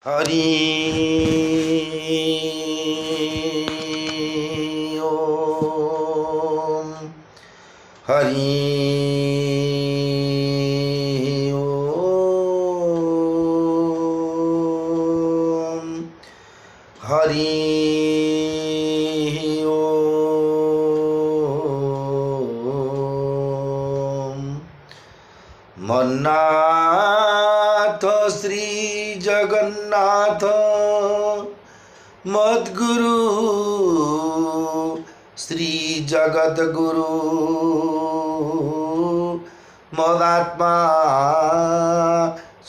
हरि ओम हरि ओम हरि ओम मन्नाथ श्री जगन्नाथ मद्गुरु श्री जगद्गुरु मदात्मा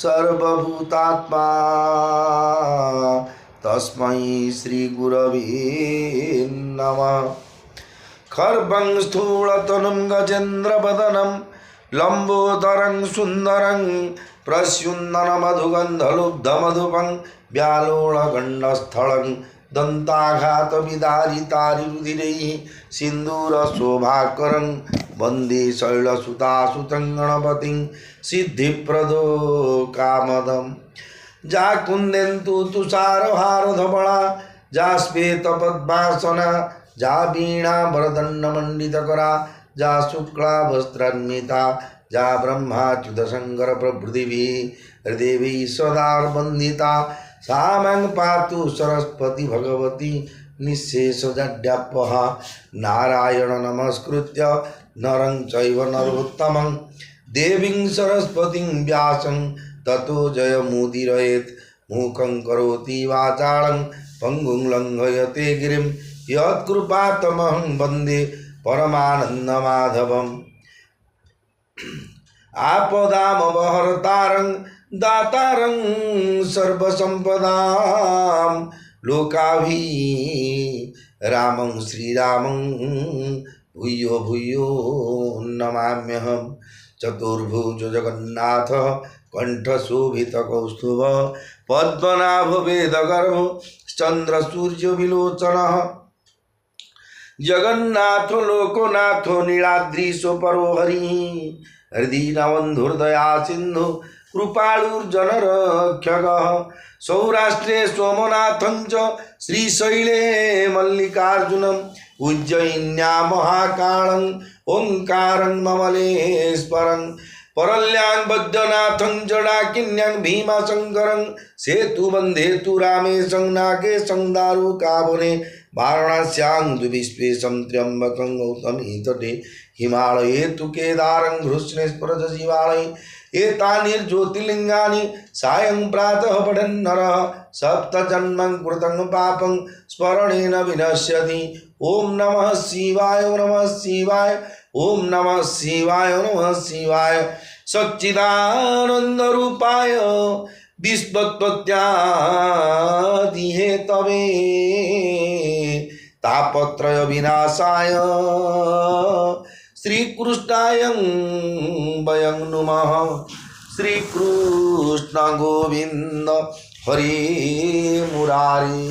सर्वभूतात्मा तस्मै श्री गुरवे नमः। खर्वं स्थूलतनुं गजेन्द्रवदनं लंबोदरं सुंदरं प्रस्युन्ननमधुगन्धलुब्धमधुपं व्यालोळगण्डस्थलं दन्ताघातविदारितारिरुधिरैः सिन्दूरशोभाकरं वन्दे शैलसुतासुतं गणपतिं सिद्धिप्रदो कामदं। जा कुन्देन्दु तुषारहारधवला जा श्वेतपद्मासना जा वीणा वरदण्डमण्डितकरा जा शुक्ला वस्त्रान्विता जा ब्रह्माच्युत शंकर प्रभृतिभिः हृदयैः सदा वन्दिता सा मां पातु सरस्वती भगवती निःशेषजाड्यापहा। नारायण नमस्कृत्य नरं चैव नरोत्तमं देवीं सरस्वतीं व्यासं ततो जयमुदीरयेत्। मूकं करोति वाचालं पङ्गुं लङ्घयते गिरिं यत्कृपातमहं वन्दे परमानन्दमाधवम्। आपदामपहर्तारं दातारं सर्वसम्पदां लोकाभिरामं श्रीरामं भूयो भूयो नमाम्यहम्। चतुर्भुज जगन्नाथ कंठशोभितकौस्तुभ पद्मनाभवेदगर्भो चन्द्रसूर्यविलोचनः जगन्नाथो लोकनाथो नीलाद्रीशो परो हरिः हृदीनबन्धुर्दया सिन्धु कृपालुर्जनरक्षकः। सौराष्ट्रे सोमनाथं च श्रीशैले मल्लिकार्जुनम् उज्जयिन्यां महाकालं ओंकारं ममलेश्वरं परल्यां वैद्यनाथं जडाकिन्यां भीमाशंकरं सेतुबन्धेतु रामेशं नागेशं दारुकावने वाराणस्यां द्विविश्वेशं त्र्यम्बकं गौतमी तटे हिमालये तु केदारं घृष्णेश्वर शिवालये एतानि सायं प्रातः पठन् नरः सप्तजन्मं कृतं पापं स्मरणेन विनश्यति। ओम नमः शिवाय ओम नमः शिवाय ओम नमः शिवाय ओम नमः शिवाय। सच्चिदानन्दरूपाय विश्वोत्पत्त्यादिहेतवे तापत्रय विनाशाय श्रीकृष्णाय वयं नुमः। श्रीकृष्ण गोविंद हरे मुरारी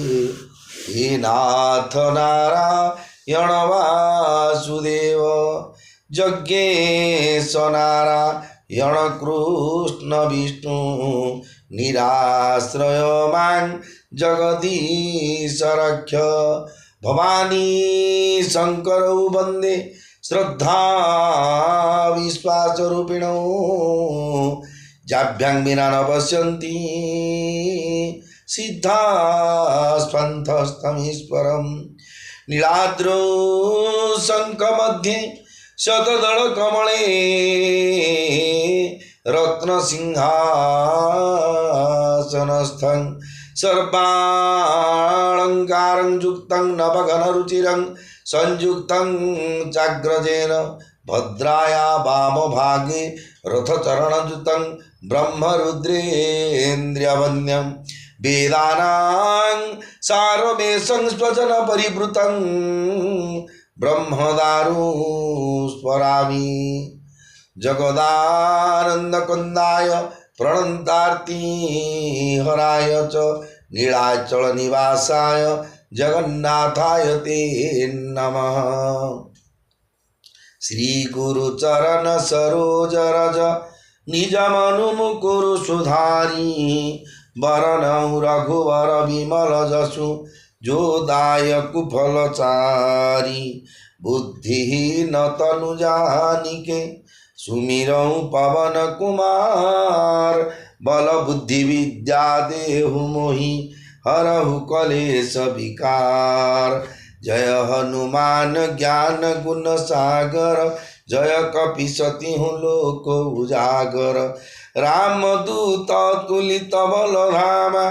हे नाथ नारायण वासुदेव यज्ञेश नारायण कृष्ण विष्णु निराश्रय मां जगदीश रक्ष। भवानी शंकरौ वन्दे श्रद्धा विश्वासरूपिणौ जाभ्यां विना न पश्यन्ति सिद्धास्पन्थस्तमीश्वरं। नीलाद्रौ शङ्खमध्ये शतदलकमले रत्नसिंहासनस्थं सर्वालङ्कारं युक्तं नवघनरुचिरं संयुक्तं चाग्रजेन भद्राया वामभागे रथचरणयुतं ब्रह्मरुद्रेन्द्रियवन्द्यं वेदानां सारमेशं स्वजन परिवृतं ब्रह्मदारु स्मरामि। जगदानन्दकन्दाय प्रणन्तार्ति हराय च नीलाचल निवासाय जगन्नाथाय ते नमः। श्री गुरु चरण सरोज रज निज मनु मुकुरु सुधारी वरनौ रघुवर विमल जसु जो दायक फल चारी बुद्धिहीन तनु जानिके सुमिरौ पवन कुमार बल बुद्धि विद्या देहु मोहि हरहु कलेश विकार जय हनुमान ज्ञान गुण सागर जय कपीसति लोक उजागर रामदूत तुलित बल धामा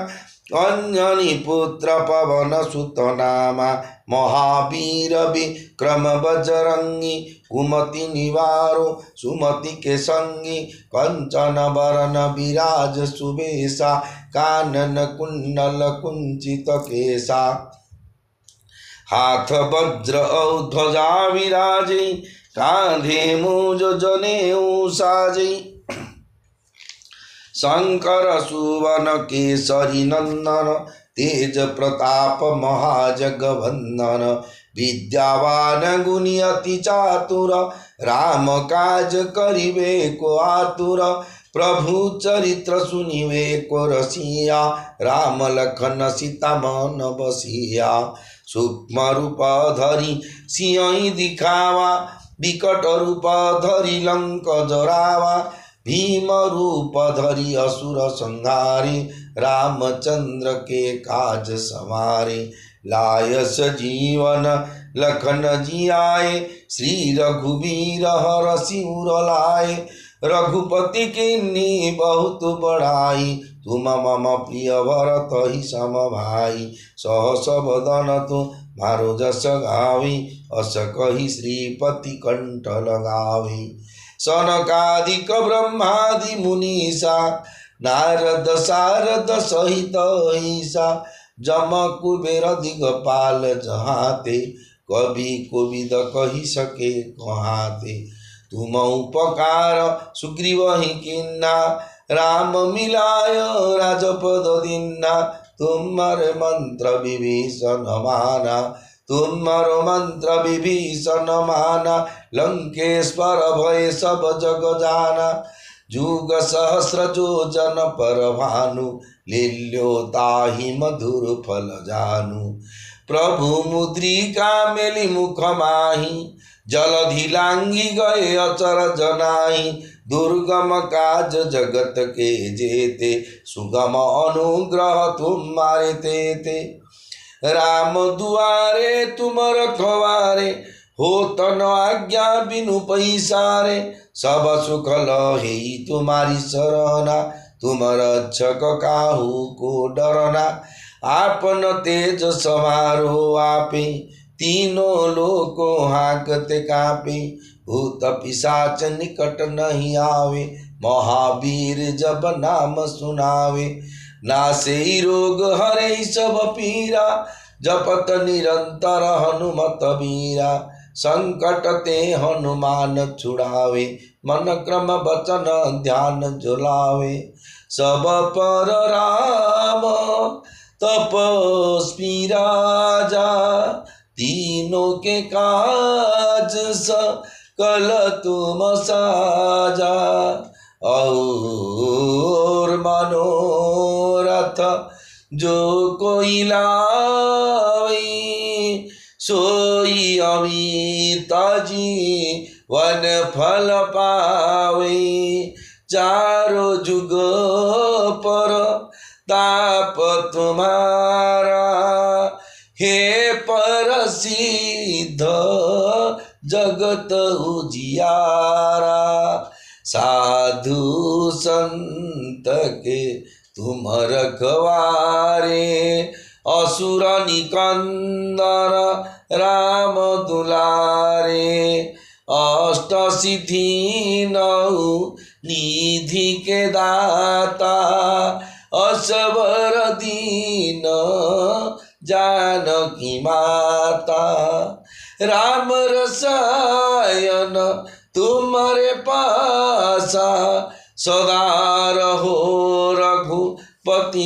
अंजनी पुत्र पवन सुत नामा महावीर विक्रम बजरंगी कुमति निवारो सुमति के संगी कंचन बरन विराज सुबेसा कानन कुंडल कुंचित केसा हाथ वज्र और ध्वजा विराजे कांधे मूज जनेऊ साजे शंकर सुवन केसरी नंदन तेज प्रताप महाजगवंदन विद्यावान गुणी अति चातुर राम काज करिवे को आतुर प्रभु चरित्र सुनिवे को रसिया राम लखन सीता मन बसिया सूक्ष्म रूप धरि सिंह दिखावा विकट रूप धरि लंक जरावा भीम रूप धरि असुर संहारे रामचंद्र के काज सवारे लाय सजीवन लखन जियाए श्री रघुवीर हरषि उर लाए रघुपति किन्नी बहुत बड़ाई तुम मम प्रिय भरत ही सम भाई सहस बदन तुम्हारो जस गावी अस कही श्रीपति कंठ लगावी सनकादिक ब्रह्मादि मुनीसा नारद सारद सहित ईसा जम कुबेर दिगपाल जहाते कवि कोविद कही सके कहाते तुम उपकार सुग्रीव ही किन्ना राम मिलाय राजपद दीन्ना तुम्हारे मंत्र विभीषण माना तुम्हारो मंत्र विभीषण माना लंकेश्वर भय सब जग जाना जुग सहस्र जो जन पर भानु लील्यो ताहि मधुर फल जानु प्रभु मुद्रिका मेली मुख माही जलधि लांगी गए अचर जनाई दुर्गम काज जगत के जेते सुगम अनुग्रह तुम्हारे तेते राम दुआरे तुम रखवारे हो तन आज्ञा बिनु पैसारे सब सुख लहे तुम्हारी शरणा तुम रक्षक काहू को डरना आपन तेज समारो आपे तीनों लोको हाकते कापे भूत पिशाच निकट नहीं आवे महावीर जब नाम सुनावे नासे रोग हरे सब पीरा जपत निरंतर हनुमत वीरा संकट ते हनुमान छुड़ावे मन क्रम वचन ध्यान जुलावे सब पर राम तपस्वी राजा तीनों के काज सकल तुम साजा और मनोरथ जो कोई लावे सोई अमित जीवन फल पावे चारों जुग पर ताप तुम्हारा हे परसिद्ध जगत उजियारा साधु संत के तुम रखवारे असुर निकंदन राम दुलारे अष्ट सिद्धि नौ निधि के दाता असवर दीन जानकी माता राम रसायन तुम्हारे पासा सदा रहो रघुपति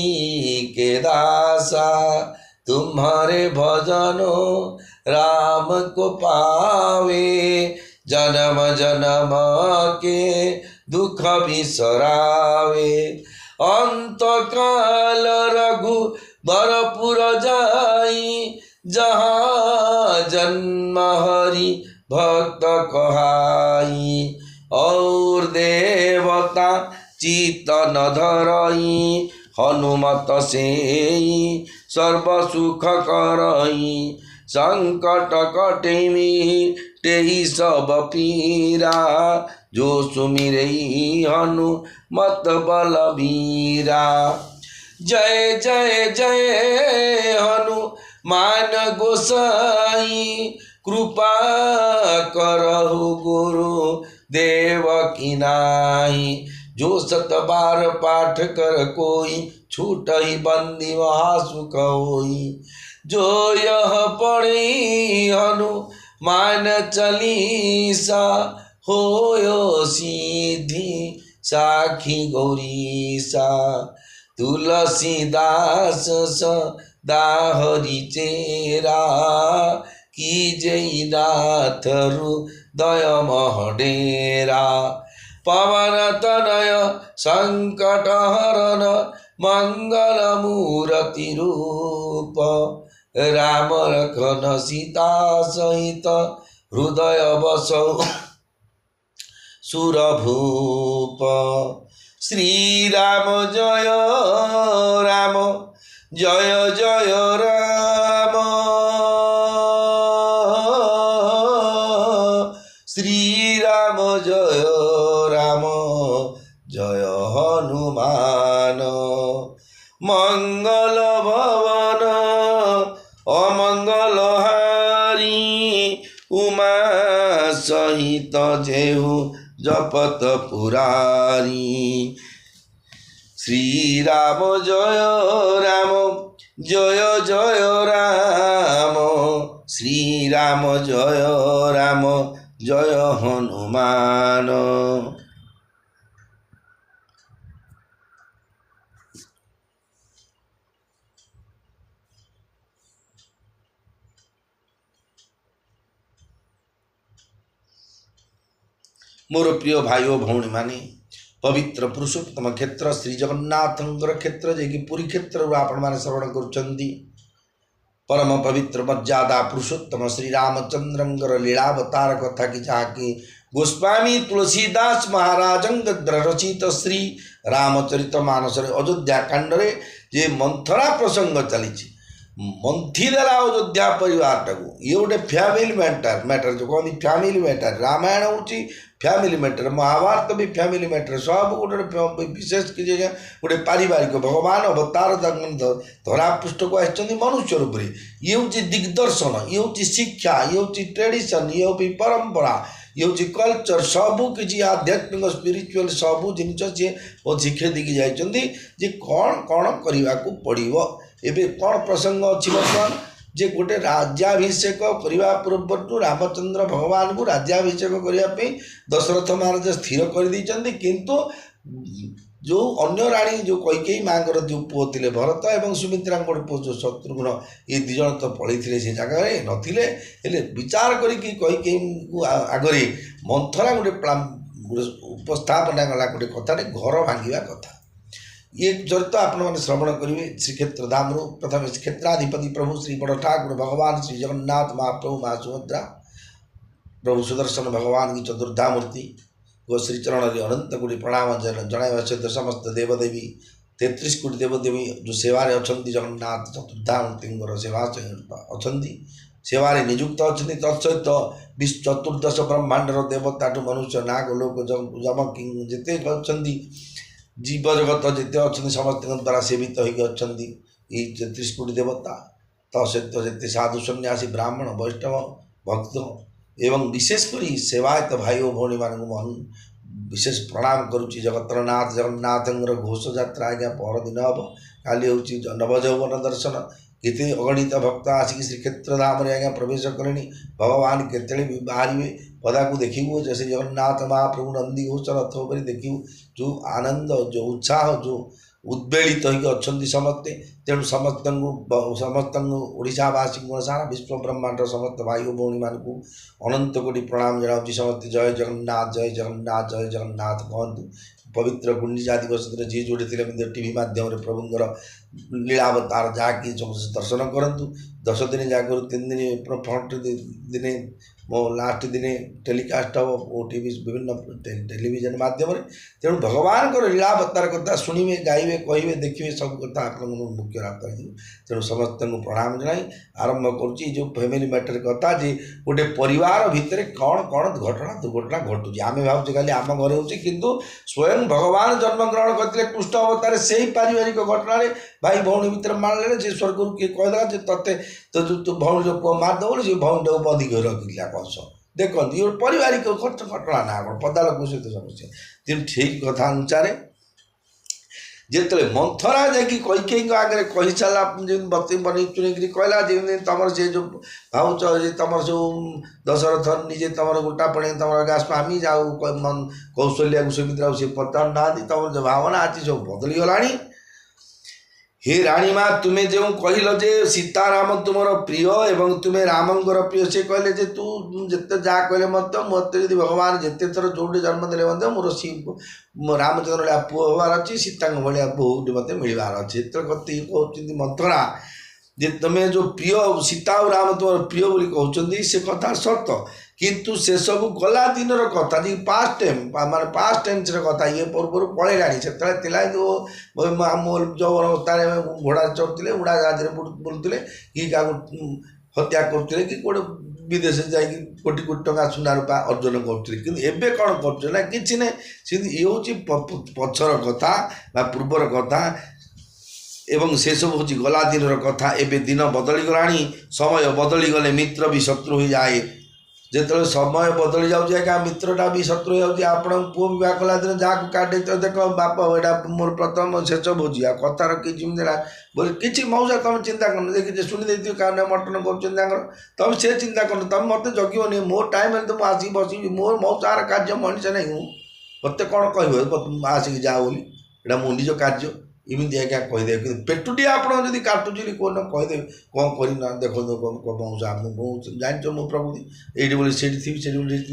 के दासा तुम्हारे भजनो राम को पावे जन्म जन्म के दुख बिसरावे अंतकाल रघु बरपुर जाई जहाँ जन्म हरि भक्त कहाई और देवता चित न धरई हनुमत से सर्व सुख करई संकट कटेमी तेई सब पीरा जो सुमिरई हनुमत बलबीरा जय जय जय हनुमान गोसाई कृपा करहु गुरु देव की नाई जो 7 बार पाठ कर कोई छूट ही बंदी वहाँ सुख होई जो यह पढ़ी हनुमान चालीसा होयो सीधी साखी गौरीसा तुलसीदास सदा हरि चेरा की जय नाथ हृदय महडेरा पवन तनय संकट हरण मंगल मूर्ति रूप राम लखन सीता सहित हृदय बसौ सुरभूप श्री राम जय राम जय जय राम श्री राम जय राम जय हनुमान मंगल भवन अमंगल हारी उमा सहित जेहु जपत पुरारी श्री राम जय राम जय जय राम श्री राम जय राम जय हनुमान मोर प्रिय भाई और भौणी माने पवित्र पुरुषोत्तम क्षेत्र श्री जगन्नाथंकर क्षेत्र जे कि पुरी क्षेत्र आपण माने श्रवण करुचंदी परम पवित्र मर्यादा पुरुषोत्तम श्री रामचंद्रंकर लीलावतार कथा की जहाँकि गोस्वामी तुलसीदास महाराजंक रचित श्री रामचरित मानस अयोध्या कांडरे जे मंथरा प्रसंग चली मंथी देला अयोध्या परिवार टाकू ये गोटे फैमिली मैटर जो कहते फैमिली मैटर रामायण हूँ फैमिली मैटर महाभारत भी फैमिली मैटर सब गोटे विशेष कि गोटे पारिवारिक भगवान अवतार धरा पृष्ठ को आसछन्ति मनुष्य रूप में ये हूँ दिग्दर्शन ये हूँ शिक्षा ये हूँ ट्रेडिशन ये हूँ परंपरा ये हूँ कल्चर सबू किसी आध्यात्मिक स्पिरिचुअल सबू जिन सी शिक्षे देकी जाइए कौन कौन करने को पड़ो एवं कौन प्रसंग अच्छी बर्तमान जे गोटे राज्याभिषेक करने पूर्व रामचंद्र भगवान को राज्याभिषेक करने दशरथ महाराज स्थिर कर देते किंतु जो अन्य राणी जो कैकेयी माँ जो पुओ थे भरत एवं सुमित्रा गोटे पुओ जो शत्रुघ्न ये दिज तो पढ़ी से जगह नथिले विचार करी कैकेयी आगे मंथरा गोटे उपस्थापना गला गोटे कथा घर भांगा कथा ये चरित्र आपण मैंने श्रवण करेंगे श्रीक्षेत्र धाम प्रथम क्षेत्राधिपति प्रभु श्री बड़ ठाकुर भगवान श्री जगन्नाथ महाप्रभु माँ सुभद्रा प्रभु सुदर्शन भगवान की चतुर्धा मूर्ति गो श्रीचरण अनंत कोटि प्रणाम जनाइवा सहित समस्त देवदेवी 33 कोटि देवदेवी जो सेवारे अच्छा जगन्नाथ चतुर्धा मूर्ति सेवा अच्छा सेवारे नियुक्त अच्छा तत्सहित विश्व चतुर्दश ब्रह्मांडर देवता मनुष्य नाग लोक जम किंग जिते अच्छा जीव जगत जिते अच्छा समस्त द्वारा सेवित होती 33 कोटि देवता तसहित जिते साधु सन्यासी ब्राह्मण वैष्णव भक्त एवं विशेषकर सेवायत भाई और भौणी मान विशेष प्रणाम करुच्ची जगतरनाथ जगन्नाथ घोष यात्रा आज्ञा परदिन हम काली हूँ नवजौवन दर्शन केते अगणित भक्त आसिक श्रीक्षेत्र धाम आज्ञा प्रवेश करें भगवान केते भी बाहर पदा को देखू जैसे जगन्नाथ महाप्रभु नंदी घोष रथ पर देखू जो आनंद जो उत्साह जो उद्वेलित अच्छा समस्ते तेणु समस्त ओडावासी सारा विश्व ब्रह्मांड समस्त भाई भौणी मान अनंत कोटि प्रणाम जनाऊँ समस्त जय जगन्नाथ जय जगन्नाथ जय जगन्नाथ कहतु पवित्र गुंडीचा दिवस जी जोड़े थे टीवी माध्यम प्रभुंर लीलावतार जहाँकि दर्शन करूँ 10 दिन जागर 3 दिन फ्रंट दिने मो लास्ट दिने टेलीकास्ट हम ओटीवी विभिन्न टेलीविजन माध्यम तेणु भगवान को लीलावतार कथा शुणवे गाइबे कहे देखिए सब कथा आप मुख्य लाभ कर तेणु समस्त प्रणाम जनाई आरंभ करुच्ची जो फैमिली मैटर कथा जे गोटे परिवार भितर कौन कौन घटना दुर्घटना घटुची आम भावचे खाली आम घर हो स्वयं भगवान जन्मग्रहण करते कृष्ण अवतार से ही पारिवारिक घटना भाई भौणी भितर मारे से स्वर्ग किए कहीदेला जे तू भौणी जो पुआ मारदेव से भौणी को बंदी कर रखा कंस देखो ये पारिवारिक घटना ना पदा लोक सहित समस्या तेणु ठीक कथा अनुसार जिते मंथरा जाकि कैकेयी आगे कही सारा बती बन चुनिक कहला जमी तुम से जो भावुच तुम सब दशरथ निजे तुम गोटा पड़े तुम गया स्वामी जाऊ कौशल्या को सुमित्रा से पता ना तुम जो भावना अच्छी सब बदली गला हे राणी माँ तुम्हें जो कहल जे सीताराम तुम प्रिय एवं तुम्हें रामंकर प्रिय से कहले जे तू जिते जहाँ कहले मत मत यदि भगवान जिते थर जो जन्म देले मोर रामचंद्र पुओ हबार अच्छी सीता भाया बहुत मत मिलबार अच्छे कति कहते मंथरा जे तुम्हें जो प्रिय सीता और राम तुम प्रिय बोली कहते से कथा सत किंतु से सब गला दिन कथा जी पास्ट टाइम माने पास्ट टेन्स कथा ये पूर्व पलैला से जो अवस्था घोड़ा चढ़ुते उड़ा जहाज बुलूले कि क्या हत्या करते कि गोटे विदेश जा कोटी कोटी टका सुना रूपा अर्जन करते कि कौन कर कि ये हूँ पछर कथा पूर्वर कथा एवं से सब हूँ गला दिन कथा एवं दिन बदली गला समय बदली गले मित्र भी शत्रु हो जाए जो समय बदली जाए मित्रटा भी शत्रु हो जाए आप पुओ विवाह कला दिन जहाँ काटे तो देख बाप यहाँ मोर प्रथम शेष भोजी आ कथार कि बोले किसी मौसा तुम चिंता कर देखिए शुणी दे कारण मटन कर तुम से चिंता कर तुम मत जगनी मो टाइम तो मुझे आसिक बस मोर मौसार कार्य मनीष नहीं हूँ मत कौन कह आसिक जा बोली यहाँ मो निज कार्य इमती आज्ञा कहीदे कि पेटुटी आप काटुची कौन कहीदे कौन करना देखो मौसा जान मो प्रभु ये बोले से थी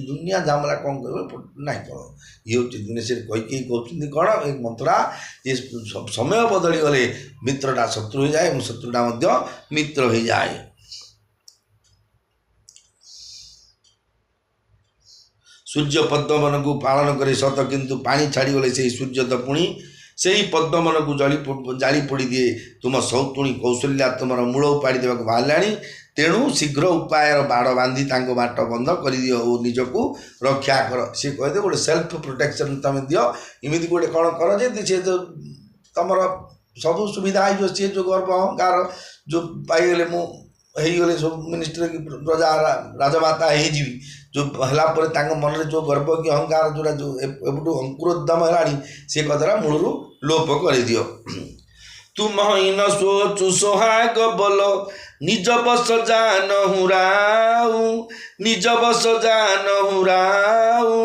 दुनिया झामला कौन कह ना कौन ये हूँ दिन से कही कहते कौन एक मंत्रा ये समय बदली गले मित्रटा शत्रु हो जाए शत्रुटा मित्र हो जाए। सूर्य पद्मवन को पालन करे सत किंतु पानी छाड़ी गले से सूर्य तो पुणी से ही पद्मवन को जाली पोड़ी दिए तुम सौतुणी कौशल्या तुम मूल उपाड़ी देवा बाहर तेणु शीघ्र उपाय बाड़ बांधी बाट बंद कर दियो और निजको रक्षा कर सी कहते गोटे सेल्फ प्रोटेक्शन तुम दियो इमिति गोटे कौन कर जे तुम सब सुविधा हो सी जो गर्व अहंकार जो पाईगले मुगले सब मिनिस्टर की प्रजा राजमाता हो जो है मन में जो गर्व कि अहंकार जोड़ा जो एपटू अंकुरोद्यम है सी कथा मूलरू लोप कर दियो। तुम इन सोचु सोहाग बोल निज बस जान हुराऊ निज बस जान हुराऊ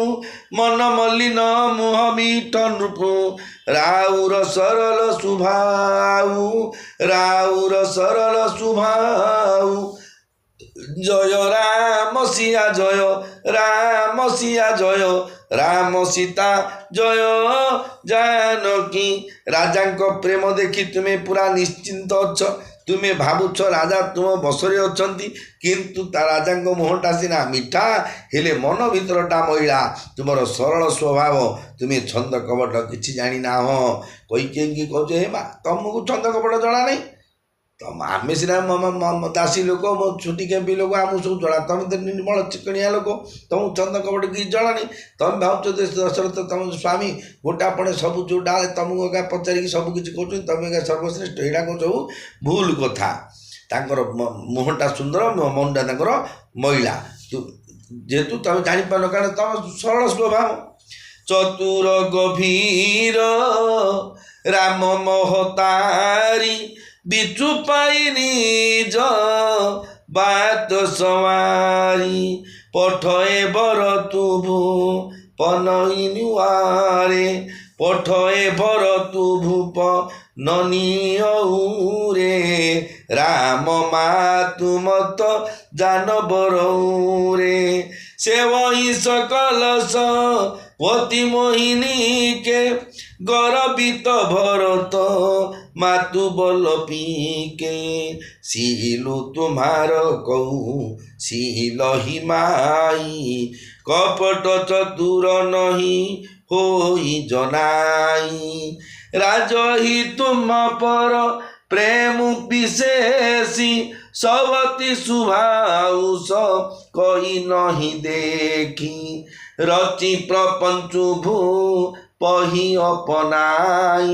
मन मलिन मुह मीठ नृपु राउर सरल सुभाऊ राउर सरल सुभाऊ जय राम सिया जय राम सिया जय राम सीता जय जानकी राजा को प्रेम देखी तुम्हें पूरा निश्चिंत अच्छ तुम्हें भावुच राजा तुम बसरे अच्छी किंतु राजा मुहटा सीना मीठा हेले मन भीतरटा महिला तुम सरल स्वभाव तुम्हें छंद कपट किसी जानी ना हो कही कहे हे माँ तुमको छंद कपट जना नहीं तुम आम सीना दासी लोक छुट्टी कैंपी लोक आम सब जना तुम तो निर्मल चिकनिया लोक तुम छंद कपट किसी जना नहीं तुम भावुच दशरथ तुम स्वामी गोटा पड़े सब जो डाले तुमको क्या पचारिक सब किसी कह तुम क्या सर्वश्रेष्ठ यहाँ को सब भूल कथा तांकर मुहटा सुंदर मनटा तांकर महिला जेहेतु तुम जापार कारण तुम सरल स्वभाव चतुर गभीर राम महतारी बिचु पाई निज बात सवारी पठए बर तुभु पनइनुआरे पठए बर तुभु ननियौरे राम मातु मत जानवर रे से वही सकल পতি মোহিনী কে গরবিত ভরত মাতু বল পিকে শিলু তোমার কৌ শিলহি মাই কপট চতুর নহি হই জনাই রাজহি তুম পর প্রেম বিশেষী সবতি শুভাউষ কই নহি দেখি রচি প্রপঞ্চু ভূ পহি অপনাই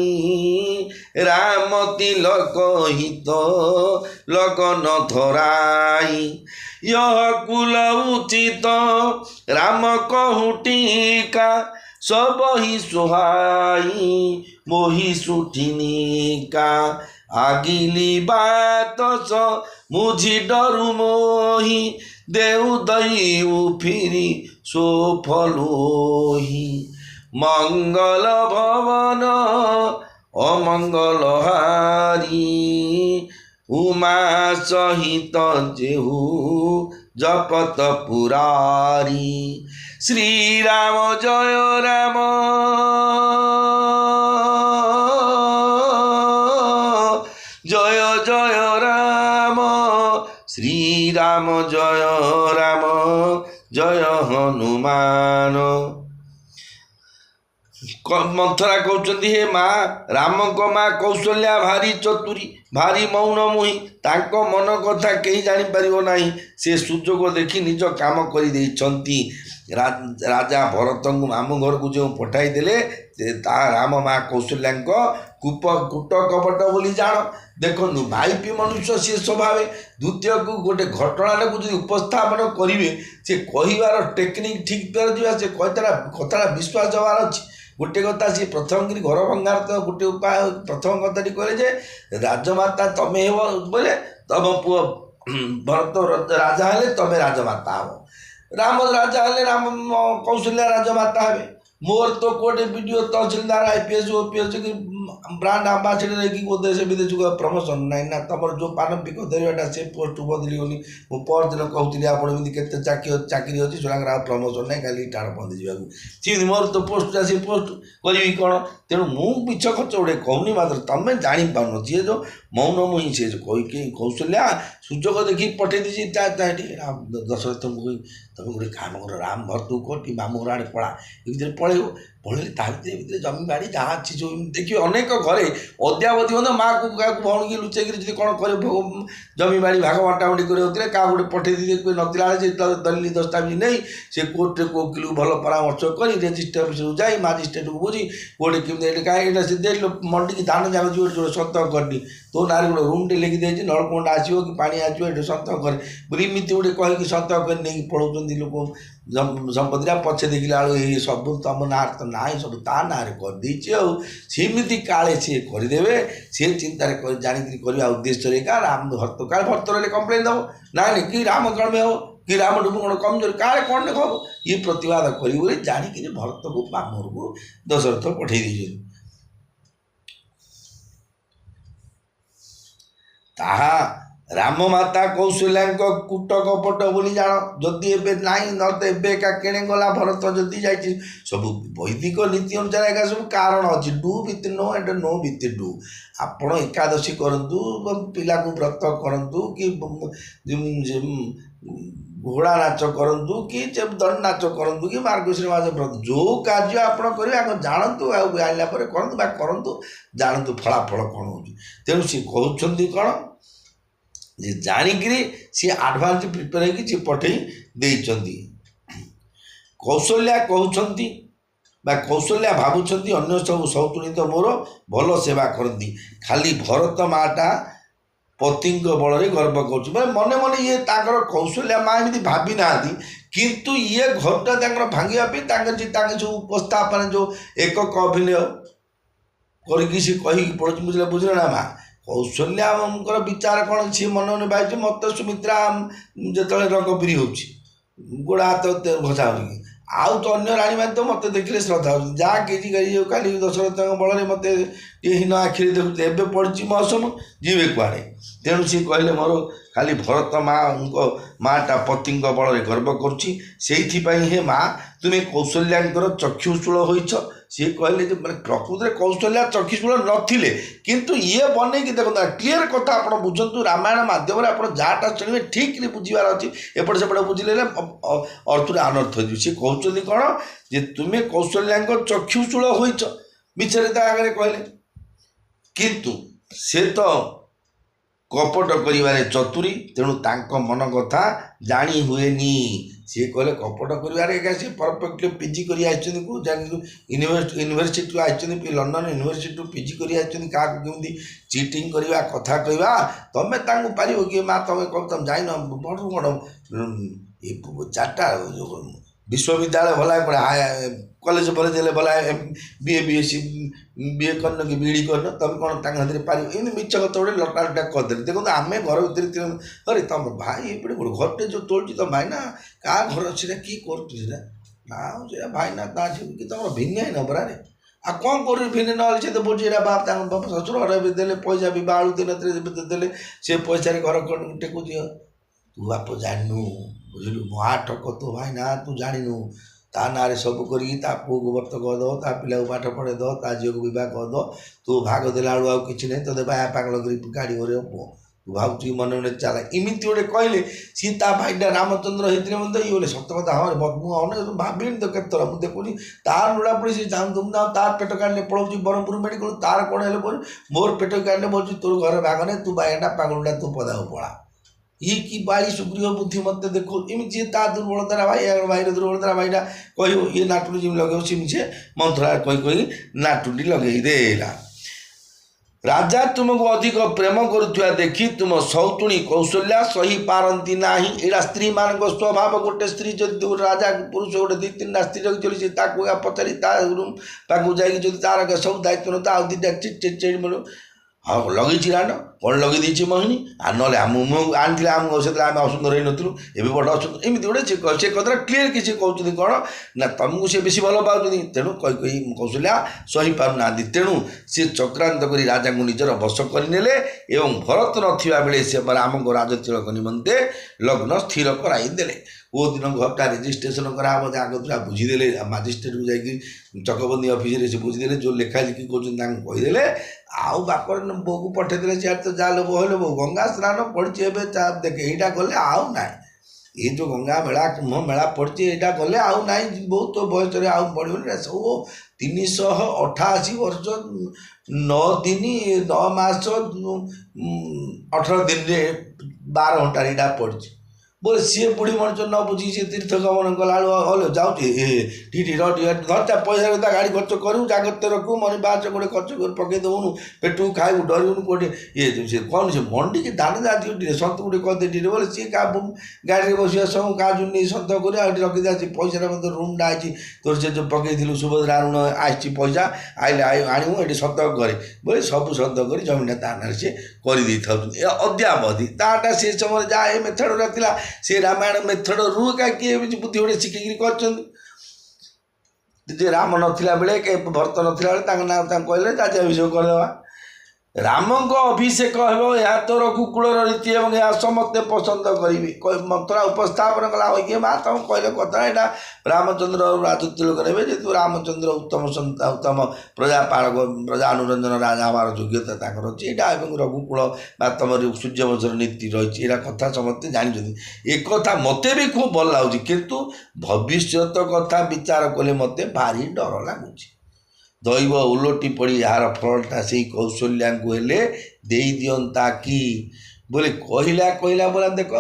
রাম তিলক হিত লগন ধরাই यह कुल उचित राम कहु टीका सब ही सुहाई मोहि सुठिनिका आगिली बात स मुझी डरु मोहि देउ दैउ फिरी सो फलोही मंगल भवन अमंगल हारी उमा सहित जेहू जपत पुरारी श्री राम जय राम जय जय राम श्री राम जय राम जय हनुमान मंथरा कहते हे माँ राम को माँ कौशल्या भारी चतुरी भारी मौन मुही तांको मन कथा कहीं जापर ना से सुजोग देखी निज काम कर राजा भरत को मामू घर को जो पठाई देले राम माँ कौशल्या कूप कूट कपट बोली जान देखु भाई पी मनुष्य सी स्वभाव द्वितीय को गोटे घटना को जो उपस्थापन करेंगे से कहार टेक्निक ठीक पे से कथा विश्वास हबार अच्छी गोटे कथा सी प्रथम कर घर भंगार तो गोटे उपाय प्रथम कथाटी कहे जे राजमाता तमें हो बोले तम पुआ भरत राजा हेले तमें राजमाता हो राम राजा हेले राम कौशल्या राजमाता हे मोर तो कोटे वीडियो तहसीलदार आईपीएस ओपीएस कि ब्रांड आंबासीडर कि देश विदेश को प्रमोशन नाई ना तुम जो पारंपरिक धरवाटा से पोस्ट बदली गली मुझे परदिन कहती आपड़ी के चाकरी अच्छी सुराग प्रमोशन ना खाली टाण बंद जावाक मोर तो पोस्ट से पोस्ट करी कौन तेणु मुझ खर्च गोटे कहूनी मात्र तुम्हें जापार जी जो मौन मुही से कही कौशल्या सुजोग देखी पठे दी दशरथ को तुम गोटे काम कर राम भरत को मामू घर आड़े पड़ा ये पलैब पढ़े भितर जमी बाड़ी जहाँ अच्छी जो देखिए अनेक घरे अद्यावधि मतलब माँ को क्या भौणी की लुचेक कौन कर जमी बाड़ी भाग बांटाबांटी कर क्या गोटे पठे दी कोई नतला दलिल दस्तावेज नहीं से कोर्टे वकिल भल परामर्श कर रेजिस्ट्री ऑफिस जाए मजिस्ट्रेट को बुझी गोटे कमी कहीं से दे मंडी की धान जाग जो सतर्क करनी तो ना गोटे रूमटे लिखी देती नलकुंडा आसो कि पानी आसो ये सतर्क कर इमती गोटे कहीकि सतर्क कर नहीं पढ़ाऊँ लोक संपत्ति पछे देखला बेलू सब तुम ना तो ना सब ता ना करदेमी काले सी करदे सी चिंतार जाणी करवा उद्देश्य का राम भरत का भरत रही कम्प्लेन दब ना कि राम कण में हो कि राम डुब कौन कमजोर काले कौन देख ये प्रतिवाद कर जाणिक भरत को मामूर को दशरथ पठे दी ताहा राम माता कौशल्या कूट कपट बोली जान जदि एबे नाई न तो एबे का केणे गला भरत जदि जाइछि सब वैदिक नीति अनुसार एका सब कारण अछि do with no and no with do आपण एकादशी करंतु पिला को व्रत करंतु कि घोड़ा नाच करंतु कि दंड नाच करंतु कि मार्गशीर मास व्रत जो कार्य आपण करिवे आग जानतु आइला पर करंतु बा करंतु जानतु फलाफल कौन हो तेणु सी कहउछंती कौन जे जाणिक सी आडभांस प्रिपेयर होगी पठे देइछंती कौशल्या कहउछंती बा कौशल्या भावुछंती अन्य सब सौतुणी तो मोर भल सेवा करती खाली भरत माटा पति बल गर्व कर मने मने ये ताकर कौशल्या माँ एमती भावी ना किंतु ये घरटा भांगा जो उपस्थापन जो एकक अभिनय करी पड़ोस बुझे बुझले ना माँ कौशल्या विचार कौन सी मन मन भाई मत सुमित्रा जो रंग पिरी हो गोड़ा हाथ घसा आउ तो अन्य राणी मैंने तो मत देखिले श्रद्धा हो जहाँ कि काली दशरथ बल मत ये हीन आखिरी देखुते एवं पड़ी मौसम जीवे कुआड़े तेणु सी कहले मोर खाली भरत माँटा पति बल गर्व करुच्ची हे माँ तुम्हें कौशल्याकर चक्षुशूल होइछ सी कहले मैंने प्रकृत में कौशल्या चक्षुशूल नथिले किंतु ये बनई देखो क्लीयर कथा आप बुझंतु रामायण माध्यम आप जहाँटा शुणे ठीक बुझार अच्छी एपटे सेपटे बुझे अर्थ अनर्थ हो सी कहते कौन जे तुम्हें कौशल्या चक्षुशूल होइछ मिछरे आगे कहले किंतु से तो कपट करिवारे चतुरी तेणु तांको मन कथा जानी हुएनी सी कहले कपट करिवारे सी परफेक्टली पीजी करी आइछन को यूनिवर्सिटी आइछन लंडन यूनिवर्सिटी पीजी करी आइछन का केमती चीटिंग करवा कथा कहवा तमे तांको पारिबो कि मां तमे कब तुम जाइन बड़ बड़ चारटा विश्वविद्यालय भला कॉलेज फलेज भला बीए बीएससी बीए करन कि बीडी करन तुम कौन हाथ पार इन मिछ कत गोटे लटा लटा करदे देखो आम घर भर अरे तुम भाई ये घरटे जो तोड़ी तुम भाई ना क्या घर से कि कर भाई ना कि तुम भिन्न न बरारे आ कौन कर भिन्न ना तो बोझे बाप बाप शशुर घर देले पैसा भी बाड़ू दिन देले से पैसा घर टेकु तू बाप जानू बुझलु महा ठक तो भाई ना तू जानू ता ना सब कर पुओ को वर्त करद ता पिला को पाठ पढ़े दो ता झील को बह करद तू भाग देला बेलू आ कि नहीं तो बाया पागल कर गाड़ी घर तू भावुँ मन मन चला इमती गोटे कहले सी ता भाईटा रामचंद्र होते मतलब ये बोले सत कथा हाँ मुझे भाविनी तो केतर मुझे देखुनी तार लुड़ा पड़ी से तुम तार पेट काटने पड़ोसी ब्रह्मपुर मेडिकल तार कौन है मोर पेट काटने बोल तोर घर भाग नहीं तू बाईटा पागलटा तू पदा पड़ा ये कि बाड़ी सुग्रीव बुद्धि मत देखो इमती ता दुर्बलता भाई भाई दुर्बलता भाईटा कह ये नाटुली जिम लगे सीमिछे मंथरा कही नाटुली लगे देला राजा तुमको अधिक प्रेम करुवा देखी तुम सौतुणी कौशल्या सही पारती ना यहाँ स्त्री मान स्वभाव गोटे स्त्री जब राजा पुरुष गोटे दी तीन स्त्री रखी चली पचारि पाक जाकि तार सब दायित्व ना आउ दुटा चिड़ मिलू हाँ लगे राण कौन लगे मोहिनी आ ना आनी आम से आम असुंदर हो नु ए बड़ असुंदर एमती गोटे से कथा क्लीयर कि कहते कौन ना तुमको सी बेसी भल पाँच तेणु कही कौशल्या सही पार ना तेणु सी चक्रांत कर राजा को निजर बश करने एवं भरत नथिबा बेले से राम को राजतिलक निमंते लग्न स्थिर कराइदेले वो दिन घरटा रेजिस्ट्रेशन कराब आगे बुझीदे मजिस्ट्रेट को जाकि चकबंदी ऑफिस से बुझीदे जो लेखा लिखी कहीदे आउ बापर बो को पठेदे सियार तो जा लो बोले बो गंगा स्नान पड़ी देखे यहाँ गले आउ ना ये जो गंगा मेला कुंभ मेला पड़ी यहाँ गले आउ ना बहुत बयस आउ पड़े सब 388 वर्ष 9 दिन 9 मास 18 दिन 12 घंटा यहाँ पड़ी बोले सी बुढ़ी मनुष्य न बुझी सी तीर्थ गमन कला हलो जाऊे टी धरता पैसा गाड़ी खर्च करूँ जागत रखू मन बाहर गोटे खर्च कर पकई देवनु पेटू खाइबू डरबू कोटे ये से कौन से मंडी के दान जाती सत गोटे कहते बोले सी क्या गाड़ी बस सब क्या नहीं सत कर रखी पैसा रूमटा आई तोर से जो पकई सुभद्रा ऋण आई पैसा आइले आणु ये सत करे बोले सब सत कर जमीन दान से कर अद्यावधि ताटा से समय जहाँ मेथड रखा से रामायण मेथड रू का किए बुद्धि गोटे शिखिकी कर राम नथिला बेले के भरत नथिला बेले ना कहले राज्याभिषेक करदेवा राम को अभिषेक हो या तोर कुकुलर रीति एवं यह समस्ते पसंद करी मंत्रा उपस्थापन कला किए माँ तुम कहले कथा यहाँ रामचंद्र राजतिलक करेंगे जेहतु रामचंद्र उत्तम संता उत्तम प्रजापालक प्रजा अनुरंजन राजा हमार योग्यता ताकर अच्छी यहाँ रघुकुल तुम सूर्यवंशर नीति रही है कथा समस्ते जानी एक कथा मत भी खूब भल लगुच किंतु भविष्यत कथा विचार कले मत भारी डर लगुच दैव उलटी पड़ी यार फलटा से कौशल्या को हेले दे दिंता कि बोले कहला बोला देख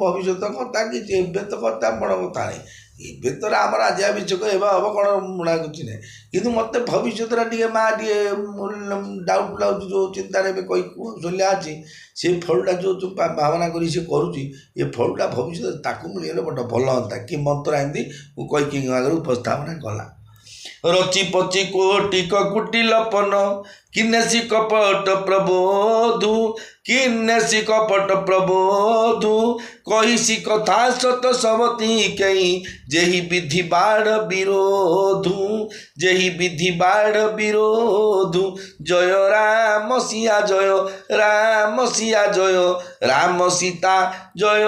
भविष्य कथा कि तो कथा बड़ कथा नहीं ये तो राम राज्याभिषेक हम कौन मुणा कुछ ना कि मत भविष्य टे माँ टे डाउट लाग जो चिंतार कही कौशल्या अच्छी से फलटा जो भावना कर करुच्ची ये फलटा भविष्य ताकू मिलगले बट भल हाँ कि मंत्र एमती कही आगे उपस्थापना कला रची पची कोटि कुटी लपन किन्नसी कपट प्रबोधु किन्नसी कपट प्रबोधु कहिसी कथा सत सबती कई जेहि विधि बाढ़ विरोधु जेहि विधि बाढ़ विरोधु जय राम सिया जय राम सिया जय राम सीता जय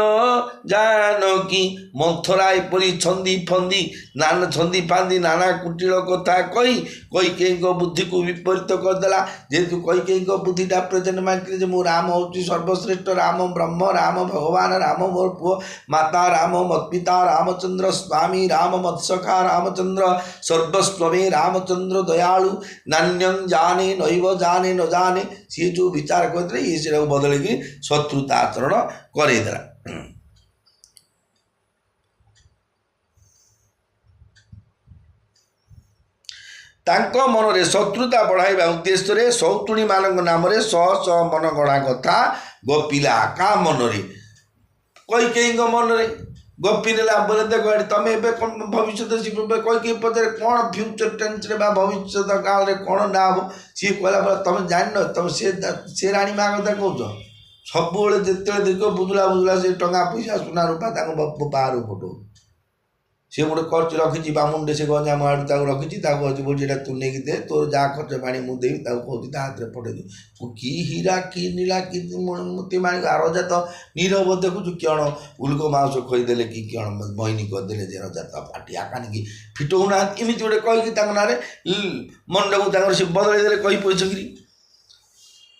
जानकी मंथरा एपरी छंदी फंदी नाना छंदी फांदी नाना कुटिल कथा कही कैकेयी बुद्धि को विपरीत करदेला जेहेतु कैकेयी बुद्धिटा प्रेजेंट माइंड जे मु राम हूँ सर्वश्रेष्ठ राम ब्रह्म राम भगवान राम मोर पुओ माता राम मत पिता रामचंद्र स्वामी राम मत्सखा रामचंद्र सर्वस्वमे रामचंद्र दयालु नान्यं जाने नैव जाने न जाने सी जो विचार करते ये से बदल की शत्रुता आचरण करेदेला तांको मनरे शत्रुता बढ़ाइबा उद्देश्य सौतुणी मान नाम शह शह मन गढ़ा कथा गपिला का मनरे कैकेयी मनरे गपी नेला बोले देख तुम ए भविष्य कैकेयी पचारे कौन फ्यूचर टेन्स भविष्य काल में कौन ना हम सी कहला बोला तुम जान तुम से राणी माँ कथा कौच सब जिते देख बुझला बुझला से टंका पैसा सुना रूपा बाहर फटो सी गोटे कर रखी बामुंडे से गंजाम आड़ रखी बोलती तू नहीं दे तोर जहाँ खर्च पानी मुझे कहती हाथ में पठे दे कि हीरा कि नीला कि मोती माणिक रजा तो नीरव देखु कौन उल्को माउस खोईदे कि कौन बहनी करदे जे रजा तो पार्टी आकानी फिटौना एमती गोटे कहीकि ना मन को सी बदल कही पैसकरी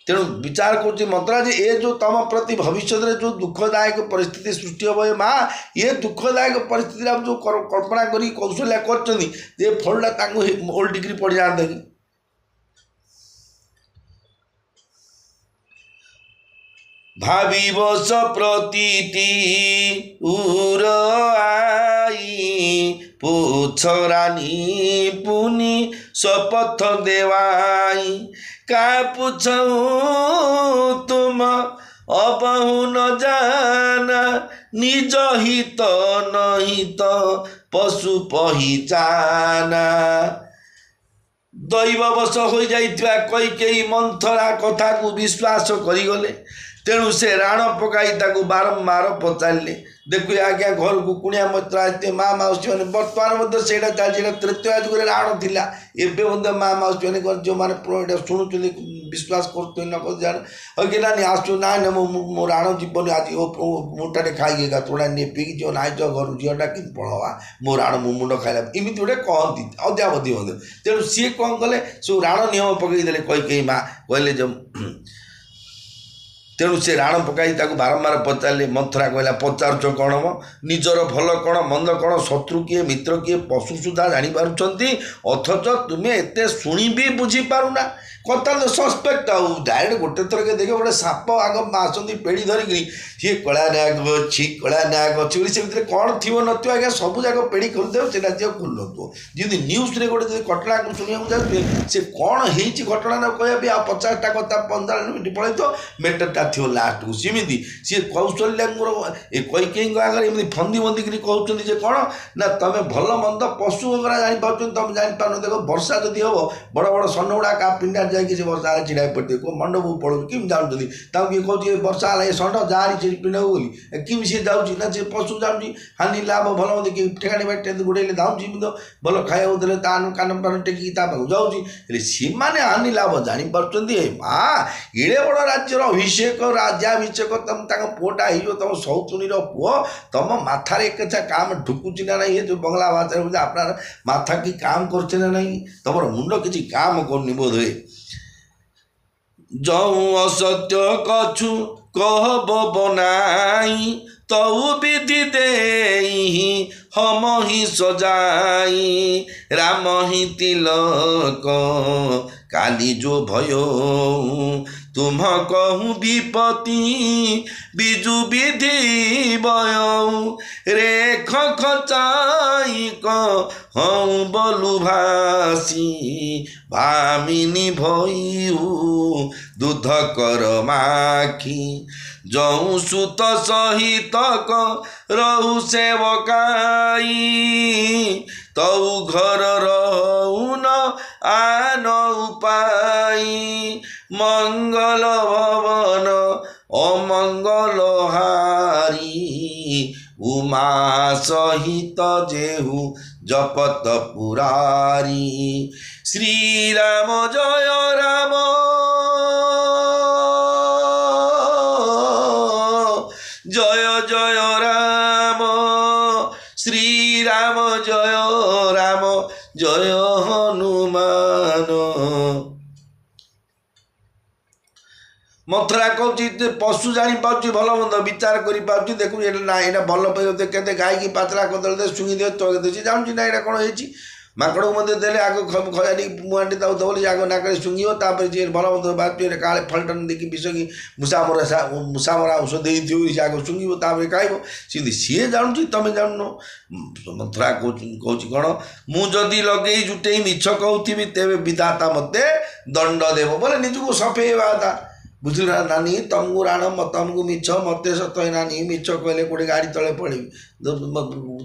तेणु विचार कर मंत्रा ये जो तुम प्रति भविष्य में जो दुखदायक परिस्थिति सृष्टि हम माँ ये दुखदायक परिस्थिति जो कल्पना करी कौशल्या कर फलटा ओल्ड डिग्री पड़ जाते कि भाविव सप्रतीति उर आई पूछ रानी पुनि शपथ देवाई का पूछूं तुम अबहु न जाना निज हित नहित पशु पहिचाना दैववश हो जाइथिबा कैकेयी मंथरा कथा को विश्वास करिगले तेणु से राण पकाई ताकू बारंबार पचारे देखिए आज्ञा घर को कुणिया मित्र आते माँ मौसी मैंने बर्तमान से चलती तृतीय जुग राण थिला एवं माँ मौसी मैंने जो मैंने शुणुच्च विश्वास कर न कर जान कि नानी आसु ना मो राण जीवन आज मुठाटे खाई तोड़ा नेपिक जो ना जो घर झीटा कि पढ़वा मो राण मो मुंड खाइला एमती गोटे कहती अद्यावधि तेणु सी कौन कले सब राण नियम पकईदे कैकेयी माँ कहले जो तेणु से राण पकाई बारंबार पचारे मंथरा कहला पचारुच कौन हम निजर भल कौन मंद कौन शत्रु किए मित्र किए पशु सुधा जापार अथच तुम्हें एत शुणी भी बुझीपारुना कथा तो सस्पेक्ट डायरेक्ट गोटे थर के देखे गोटे साप आग आसती पेड़ी धरिकी सी कला नायक अच्छी कला नायक अच्छी से भितर कौन थी नथियो आज्ञा सब जाक पेड़ी खोलदेव से खोल नुव जमी न्यूज रे गोटे घटना को शुणा जाते से कौन हो घटना ना कह आ 50टा कथा 15 मिनट पड़े तो मेटरटा थी लास्ट को सेमती सी कौशल्या कैकेयी आगे एमती फंदी फंदी कहते कौन ना तुम भल मंद पशु वगैरह जापार तुम जापार देख वर्षा जदि हम बड़ बड़ सन गुड़ा का पिंडा जाकि वर्षा छिड़ा पड़ते को मंडप पड़ो किम जानते किए कहते वर्षा है षंढ जारी पिंड बोली किम सी जाऊँगी ना सी पशु जाऊँगी हानि लाभ भल देखिए ठेकाणी बाटे गोड़े धाऊँगी भल खाया देते कान प्राण टेकी जाऊँगी सी मैंने हानि लाभ जापार माँ एड़े बड़ राज्यर अभिषेक राज्याभिषेक तुम पुओटा हो तुम सौतुणी पुओ तुम माथार एक काम ढुकुची ना ना ये जो बंगला भाषा अपना माथा की काम करछे ना नहीं तुम मुंड किसी काम करनी बोध हुए जऊ असत्य कछु कहब बनाई तऊ विधि दे हम ही सजाई राम ही तिलक काली जो भयो तुम कहूँ विपति बिजु विधि बयऊ रेख खचाई कहूँ बलु भासी भामिनी भयू दूध कर माखी जऊ सुत सहित रहु सेवकाई तऊ घर रहु न आन उपाई मंगल भवन अमंगल हारी उमा सहित जेहु जपत पुरारी श्री राम जय राम जय जय राम श्री राम जय राम जय हनुमान मथुरा कहूँ पशु जानी पार्टी भल मंद विचार कर देखू ना यहाँ भल के गाई की पातला कदली दे शुंगी दे तो जानूँ ना यहाँ कौन हो माकड़ को देले आग खयानी मुहांटी बोली आग नाक शुंगीपर जी भल मंद बाहर काले फलटन देखिए विष की मुसामरा औषध देती आग शुंगीपर खाइब सी जानू तुम जानू मथुरा कहूँ कौन मुझे लगे जुटे मिछ कहूथी तेरे विधाता मत दंड देव बोले निजक सफेवा था बुझल नानी तुमको राण तुमको मिछ मत सत नानी मिछ कहले गोटे गाड़ी तले पड़ी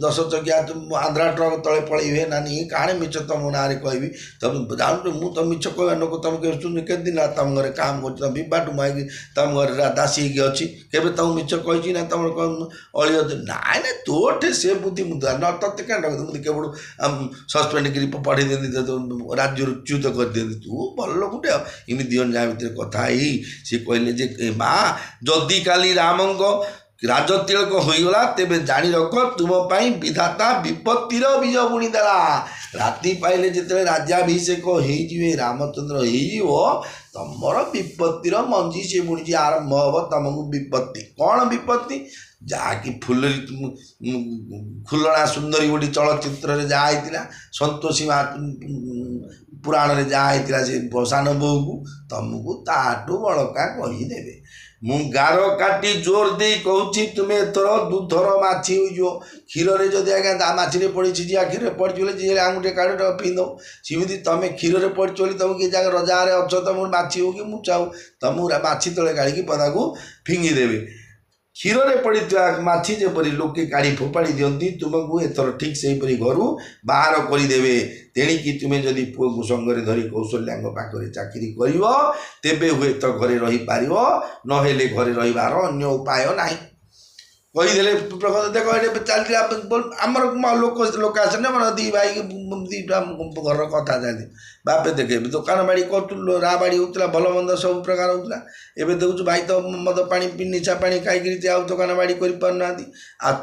10 चकिया तुम आंध्रा ट्रक तले पड़े नानी काणे मिछ तुम ना कहबी तुम जानू मु तो मिछ कह लोक तुम के दिन तुम घर काम कर बिबाट मुआई तुम घर दासी अच्छी केवे तुम मिछ कही ना तुम अली ना ना तोठे से बुद्धि मुद्दा न ते क्या मुझे केवल सस्पेंड कर पढ़े दिखती राज्य च्युत कर दिखती तू भल लोकटे इमी दिवन जा भितर कथा सी कहले जे माँ जदि काली राम राजतिलक होगला तेरे जानी रख तुम विधाता विपत्तिर बीज बुणी देला राति पाइले जिते राज्याभिषेक हो रामचंद्र हो तुमर विपत्तिर मंजी से बुणी आरंभ हम तुमको विपत्ति कौन विपत्ति जहाँकि फुलना सुंदरी गोटी चलचित्र जहाँ संतोषी पुराण में जहाँ से सान बो को तुमको ताठू बड़का कहीदेवे मु गार काटी जोर दे कहूँ तुम्हें एथर दुधर माछी हो क्षीर जदि आज्ञा माछी पड़ी जी क्षीर पड़ी जी आंगुटे काढ़ पीद सेमती तुम क्षीर पड़ी चली तुम कि जगह रजार अच्छ तुम माछी हो कि मुचाऊ तुम माछी तले काढ़ी पदा को फिंगिदेवे क्षीर पड़ी माछी जेपरी लोके काढ़ी फोपाड़ी दिखती तुमको एथर ठीक से घर बाहर करदे तेणिकी तुम्हें जदि पुओ को संगे धरी कौशल्या पाखे चाकरी कर तेबे हुए तो घरे रही पार नहेले घरे रहीबार अन्य उपाय ना कहीदे प्रकट देख ये चलती आमर लोक आस दी भाई दीटा घर कथा जाती बापे देखे दुकान बाड़ी कर रा बाड़ी होता भल मंद सब प्रकार होता एवं देखु भाई तो मद पा निशा पा खाई आउ दुकान बाड़ी कर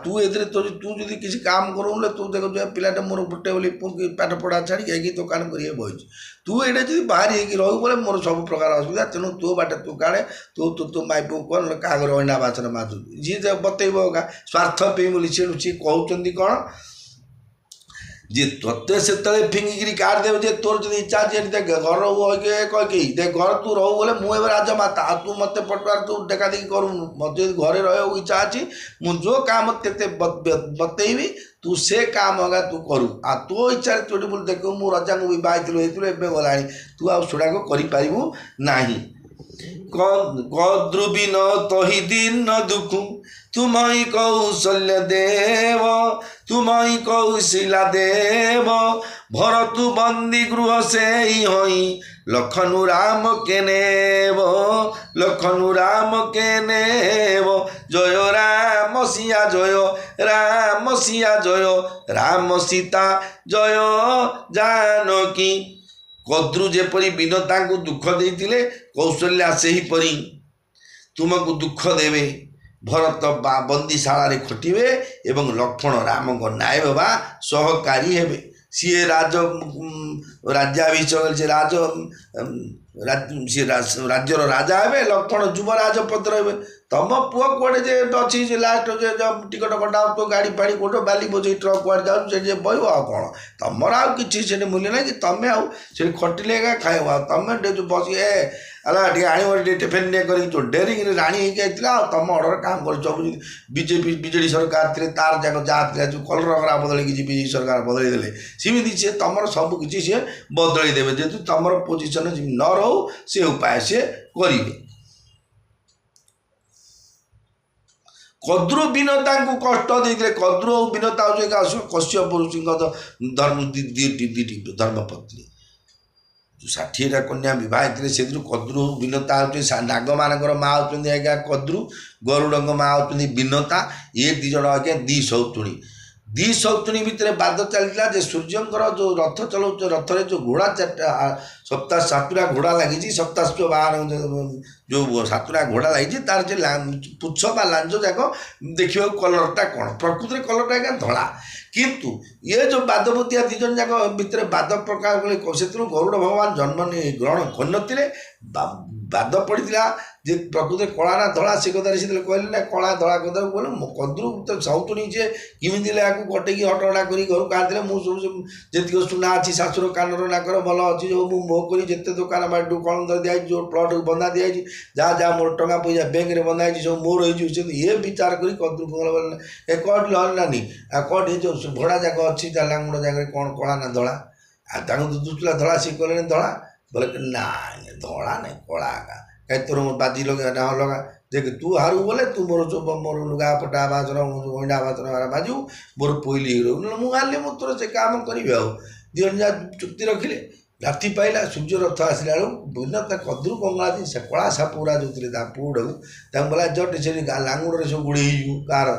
तू ए तू जब किसी काम करूँ तू देख पिलाटा मोर गोटे बोली पाठ पढ़ा छाड़ी दुकान कर बही तू ये जब बाहर रहू बोले मोर सब प्रकार असुविधा तेणु तू बाटे तू काड़े तू तू तू माइप कर क्या अना बासन माजू जी बतईब स्वार्थ पे बोली सी कहते कौन जे तोते से फिंगिकी काट देवे जे तोर जो इच्छा अच्छे घर कही देख घर तू रहू बोले मुझे राजमाता तू मत पटवार तू डेका देखी करू मत घरे रह इच्छा अच्छी मुझे जो काम ते बतईबी तू से काम होगा तू करू तो इच्छा तोटी बोल देख मु रजा को बहुत गला तू आड़ा को करू ना कद्रुबिन तही दिन दुख तुम्हें कौशल्य देव तुम्हें कौशिला देव भरतु बंदी गृह से ही लखनु राम के नेव लखनु राम के नेव जय राम सिया जय राम सिया जय राम सीता जय जानकी कद्रु जेपरी विनता को दुख देते कौशल्या से ही परी तुमको दुख देवे भरत बंदीशाला खटिबे एवं लक्ष्मण राम को न्याय बा सहकारी हेबे सी राज राज्याभिषेक से राज्यर राजा हे लक्ष्मण युवराज पद रे तुम पुओ कौटे जे अच्छी लास्ट टिकट कटा तो गाड़ी फाड़ी कौट बाली बोझे ट्रक कौड़ जाए बह आ कौन तुम आउ कि मूल्य ना कि तुम्हें आउ खटिले खाइब तुम बस टे आण टिफिन कर जो डेरिंग राणी होता तुम अर्डर काम कर बीजेपी बीजेडी सरकार थे तार जाक जहाँ जो कलर बदल बीजेपी सरकार बदल देते सेमती सी तुम सब किसी सी बदल देवे जेहतु तुम पोजिशन न रो से उपाय से करेंगे कद्रु विनता को कष्ट देते कद्रु और विनता हूँ कश्यप ऋषि धर्म धर्मपत्नी जो 60टा कन्या विवाहित से कद्रु विनता हो नाग मानकर माँ होती आज्ञा कद्रु गरुड़ माँ होती विनता ये दी जन आज्ञा दी सौतुणी दी सौतुणी भितर बाद चलता जे सूर्यंकर जो रथ चलाऊ रथरे जो घोड़ा 4टा सप्ताह 7टा घोड़ा लगी सप्ताह बाहर जो 7टा घोड़ा लगी तार जो पुछ बा लांज जाक देखा कलरटा कौन प्रकृति कलरटा आज्ञा धला किंतु ये जो बादवतिया दिजन जाक भितर बाद प्रकार से गरुड़ भगवान जन्म ग्रहण कर बाद पड़ा जे प्रकृति कला ना धला से कथा से कहले ना कला धला कथा बोले कद्रु तो सौतुणी से किमी कटेकी हटहटा कर घर कहा मुझे जी सुना अच्छी शाशुर कानर नाकर भल अच्छी जो मुझे मोह कर जिते दुकान बाटू कलम दिखाई जो प्लट बंधा दिखाई जहाँ जहाँ मोर टंका पैसा बैंक में बंधा सब मोर ये विचार कर कद्रु बोले कट लहलानी आ कट ये जो भड़ा जाक अच्छी लांगुड़ जगह कौन कला ना धला आ दुसला धला सी कहले धला बोले ना धला नहीं कला कहीं तोर बाजी लगा ना लगा देख तू हारू बोले तू मोर लुगा पटा बाजन अंडा बाजन बाजू मोर पहली हिरो मुझे मुझे तोर से काम करी दिजन जा चुक्ति रखिले राति पाइला सूर्य रथ आसला बेलू भिन्न कद्रु कंगला से कला साप गुड़ा जो पुड़ा बोला जट से लांगुड़े सब गुड़े कार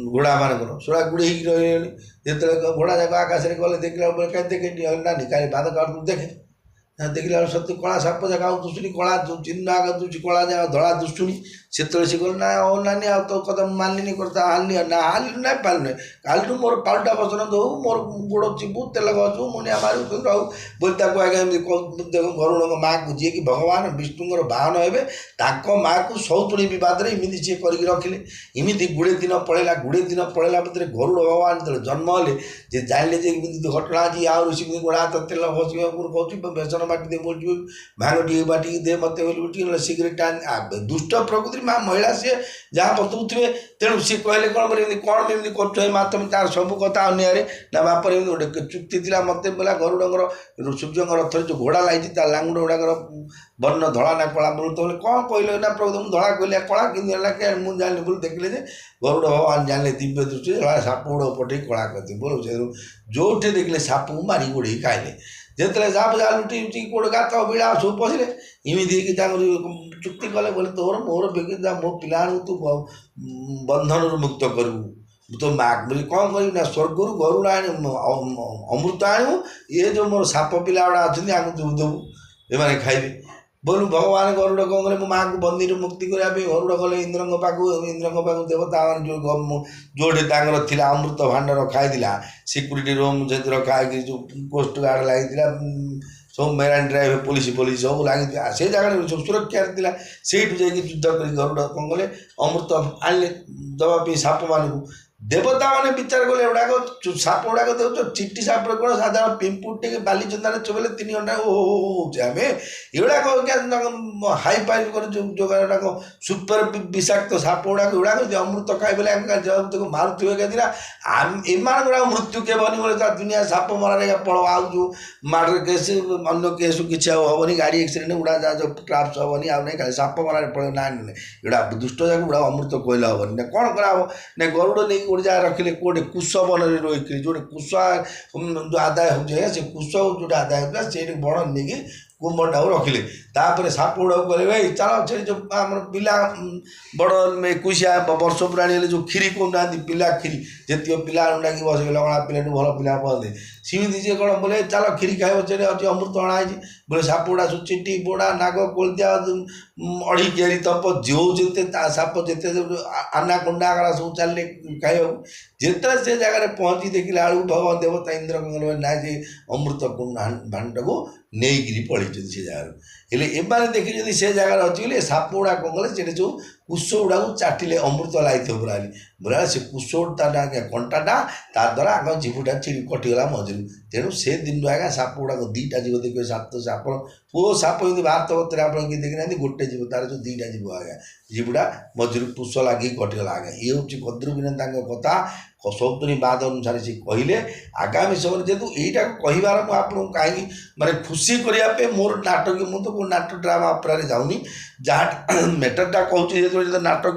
घोड़ा मानकर सोड़ा गुड़े रही जो घोड़ा जाक आकाश में गले देखला बोले कहीं देखे ना निकाली बाद काट देखे देखला सत्य कला साप जगह दुष्टुनी कला चिन्ह आग दूसरी कला जगह धड़ा दुष्टुनी से गल ना ओ नानी आ तो कदम मानलिनी करता हालनी ना हाली ना पालने कालू मोर पाल्टा बसन दो मोर गोड़ चिपू तेल गचु मुनिया मारू रहू बोलता आगे देख गरुड़ माँ को जी कि भगवान विष्णुर बाहन हे माँ को सौतुणी बद इमिति सी कर रखिले इमिति गुड़े दिन पड़ेगा भितर गरुड़ भगवान जो जन्म हेले जे जानले जे घटना अच्छी आ ऋषि गोड़ा हाथ तेल घसी बेसन बाटी दे बोल भांग टी बाटी दे मत सिगरेट टाण दुष्ट प्रकृति माँ महिला सी जहाँ बतुवे तेणु सी कहले कौन कौन एमती कर माँ तुम तार सब कथा अन्याय ना बापर एमती गोटे चुक्ति थी मत बोला गरुड़ सूर्य रथ जो घोड़ा लगी लांगुड़ गुड़ाक वर्ण धड़ा ना कला बोल तो कौन कहले ना प्रभु तुम धड़ा कहले कला कि मुझे जानी बोल देखिले गरुड़ भगवान जानले दिव्य दृष्टि साप गुड़ पटे कला करते बोलो जो देखिले साप को मारी गोड़े खाइले जिते साप जा लुटी उठी कोड़ गात बिड़ा सब पशिले इमिति चुक्ति कले बोले तोर मोर बेगी जा मो पिला तू बंधन मुक्त करू तो माँ बोली कौन कर स्वर्ग गरुड़ आने अमृत आणु ये जो मोर साप पिला गुड़ा अच्छा देवु ये खाइबे बोलू भगवान गरुड़ कौन कले माँ को बंदी मुक्ति करने गरुड़ गले इंद्र पाक देवता जो जोड़े थी अमृत भाण्ड रखाई सिक्यूरीटी रूम से रखाई जो कोस्ट गार्ड लगी सब मेराइन ड्राइव पुलिस सब लगी से जगह सब सुरक्षा थी से युद्ध कर गरुड़ कौन कले अमृत आने दवापी साप मान देवता मैंने विचार कले गुड़ाक साप गुड़ाक देव चिट्टी साप कौन साधारण पिंपुटे बाली चंदा चुबले 3 घंटा आम युवा हाई फाई जो सुपर विषाक्त साप गुड़ाक गुड़ाक अमृत खाई मारुवे कहती एम गुड़ा मृत्यु के बनी बोले दुनिया साप मरारे पड़ आ जो मर्डर केस अन्य केस किसी हेनी गाड़ी एक्सीडेंट गुड़ा जो ट्राप्स हेनी आ नहीं साप मरारे पड़े ना गुड़ा दुष्ट जाक गुड़ा अमृत कहले हेनी ना कौन कराब ना गरुड़ नहीं गोटे जगह रखिले कौटे कुश वन रही जो कुश जो आदाय हो से कुश जो आदाय होता से बड़ नहीं कुंभटा रखिले तापर साप गुड़ा कहले भाई चलो से जो आम पिला बड़ 21 वर्ष पुराणी जो खीरी कहना पिला खीरी जी पिला डाक बस लगा पिला भल पिला पहले सीमित सी कौन बोले चलो खीरी खाइब से अच्छे अमृत अणाई बोले साप गुड़ा सब चिट्टी बोड़ा नाग कोलदिया अढ़ी क्यारी तप जो जिते साप जिते आनाकोंडा सब चलने खाइबा जिते से जगह पहुँची देखला बेलू भगवान देवता इंद्र ना जे अमृत भाण्ड को नहीं पड़ी से जगह एमाने देखी से जगह अच्छी साप गुड़ा कौन कले से जो कुश गुड़ा को चाटिले अमृत लगी पूरा बोला से कुश कंटाटा द्वारा आग जीवटा चिड़ी कटिगला मझिरू तेणु से दिन आज्ञा साप गुड़ाक 2टा जीव देखिए साप तो साप पुओ साप यदि बाहर तबतर आप देखना गोटे जीव तार जो 2टा जीव आज्ञा जीवटा मझिरू कुश लगे कटिगला आज्ञा ये हूँ कद्रुविनता कथा ସୌତୁନି ବାଦ ଅନୁସାରେ ସେ କହିଲେ ଆଗାମୀ ସମୟରେ ଯେହେତୁ ଏଇଟା କହିବାର ମୁଁ ଆପଣଙ୍କୁ କାହିଁକି ମାନେ ଖୁସି କରିବା ପାଇଁ ମୋର ନାଟକ ମୁଁ ତ ନାଟକ ଡ୍ରାମା ଅପେରାରେ ଯାଉନି ଯାହା ମ୍ୟାଟରଟା କହୁଛି ଯେତେବେଳେ ନାଟକ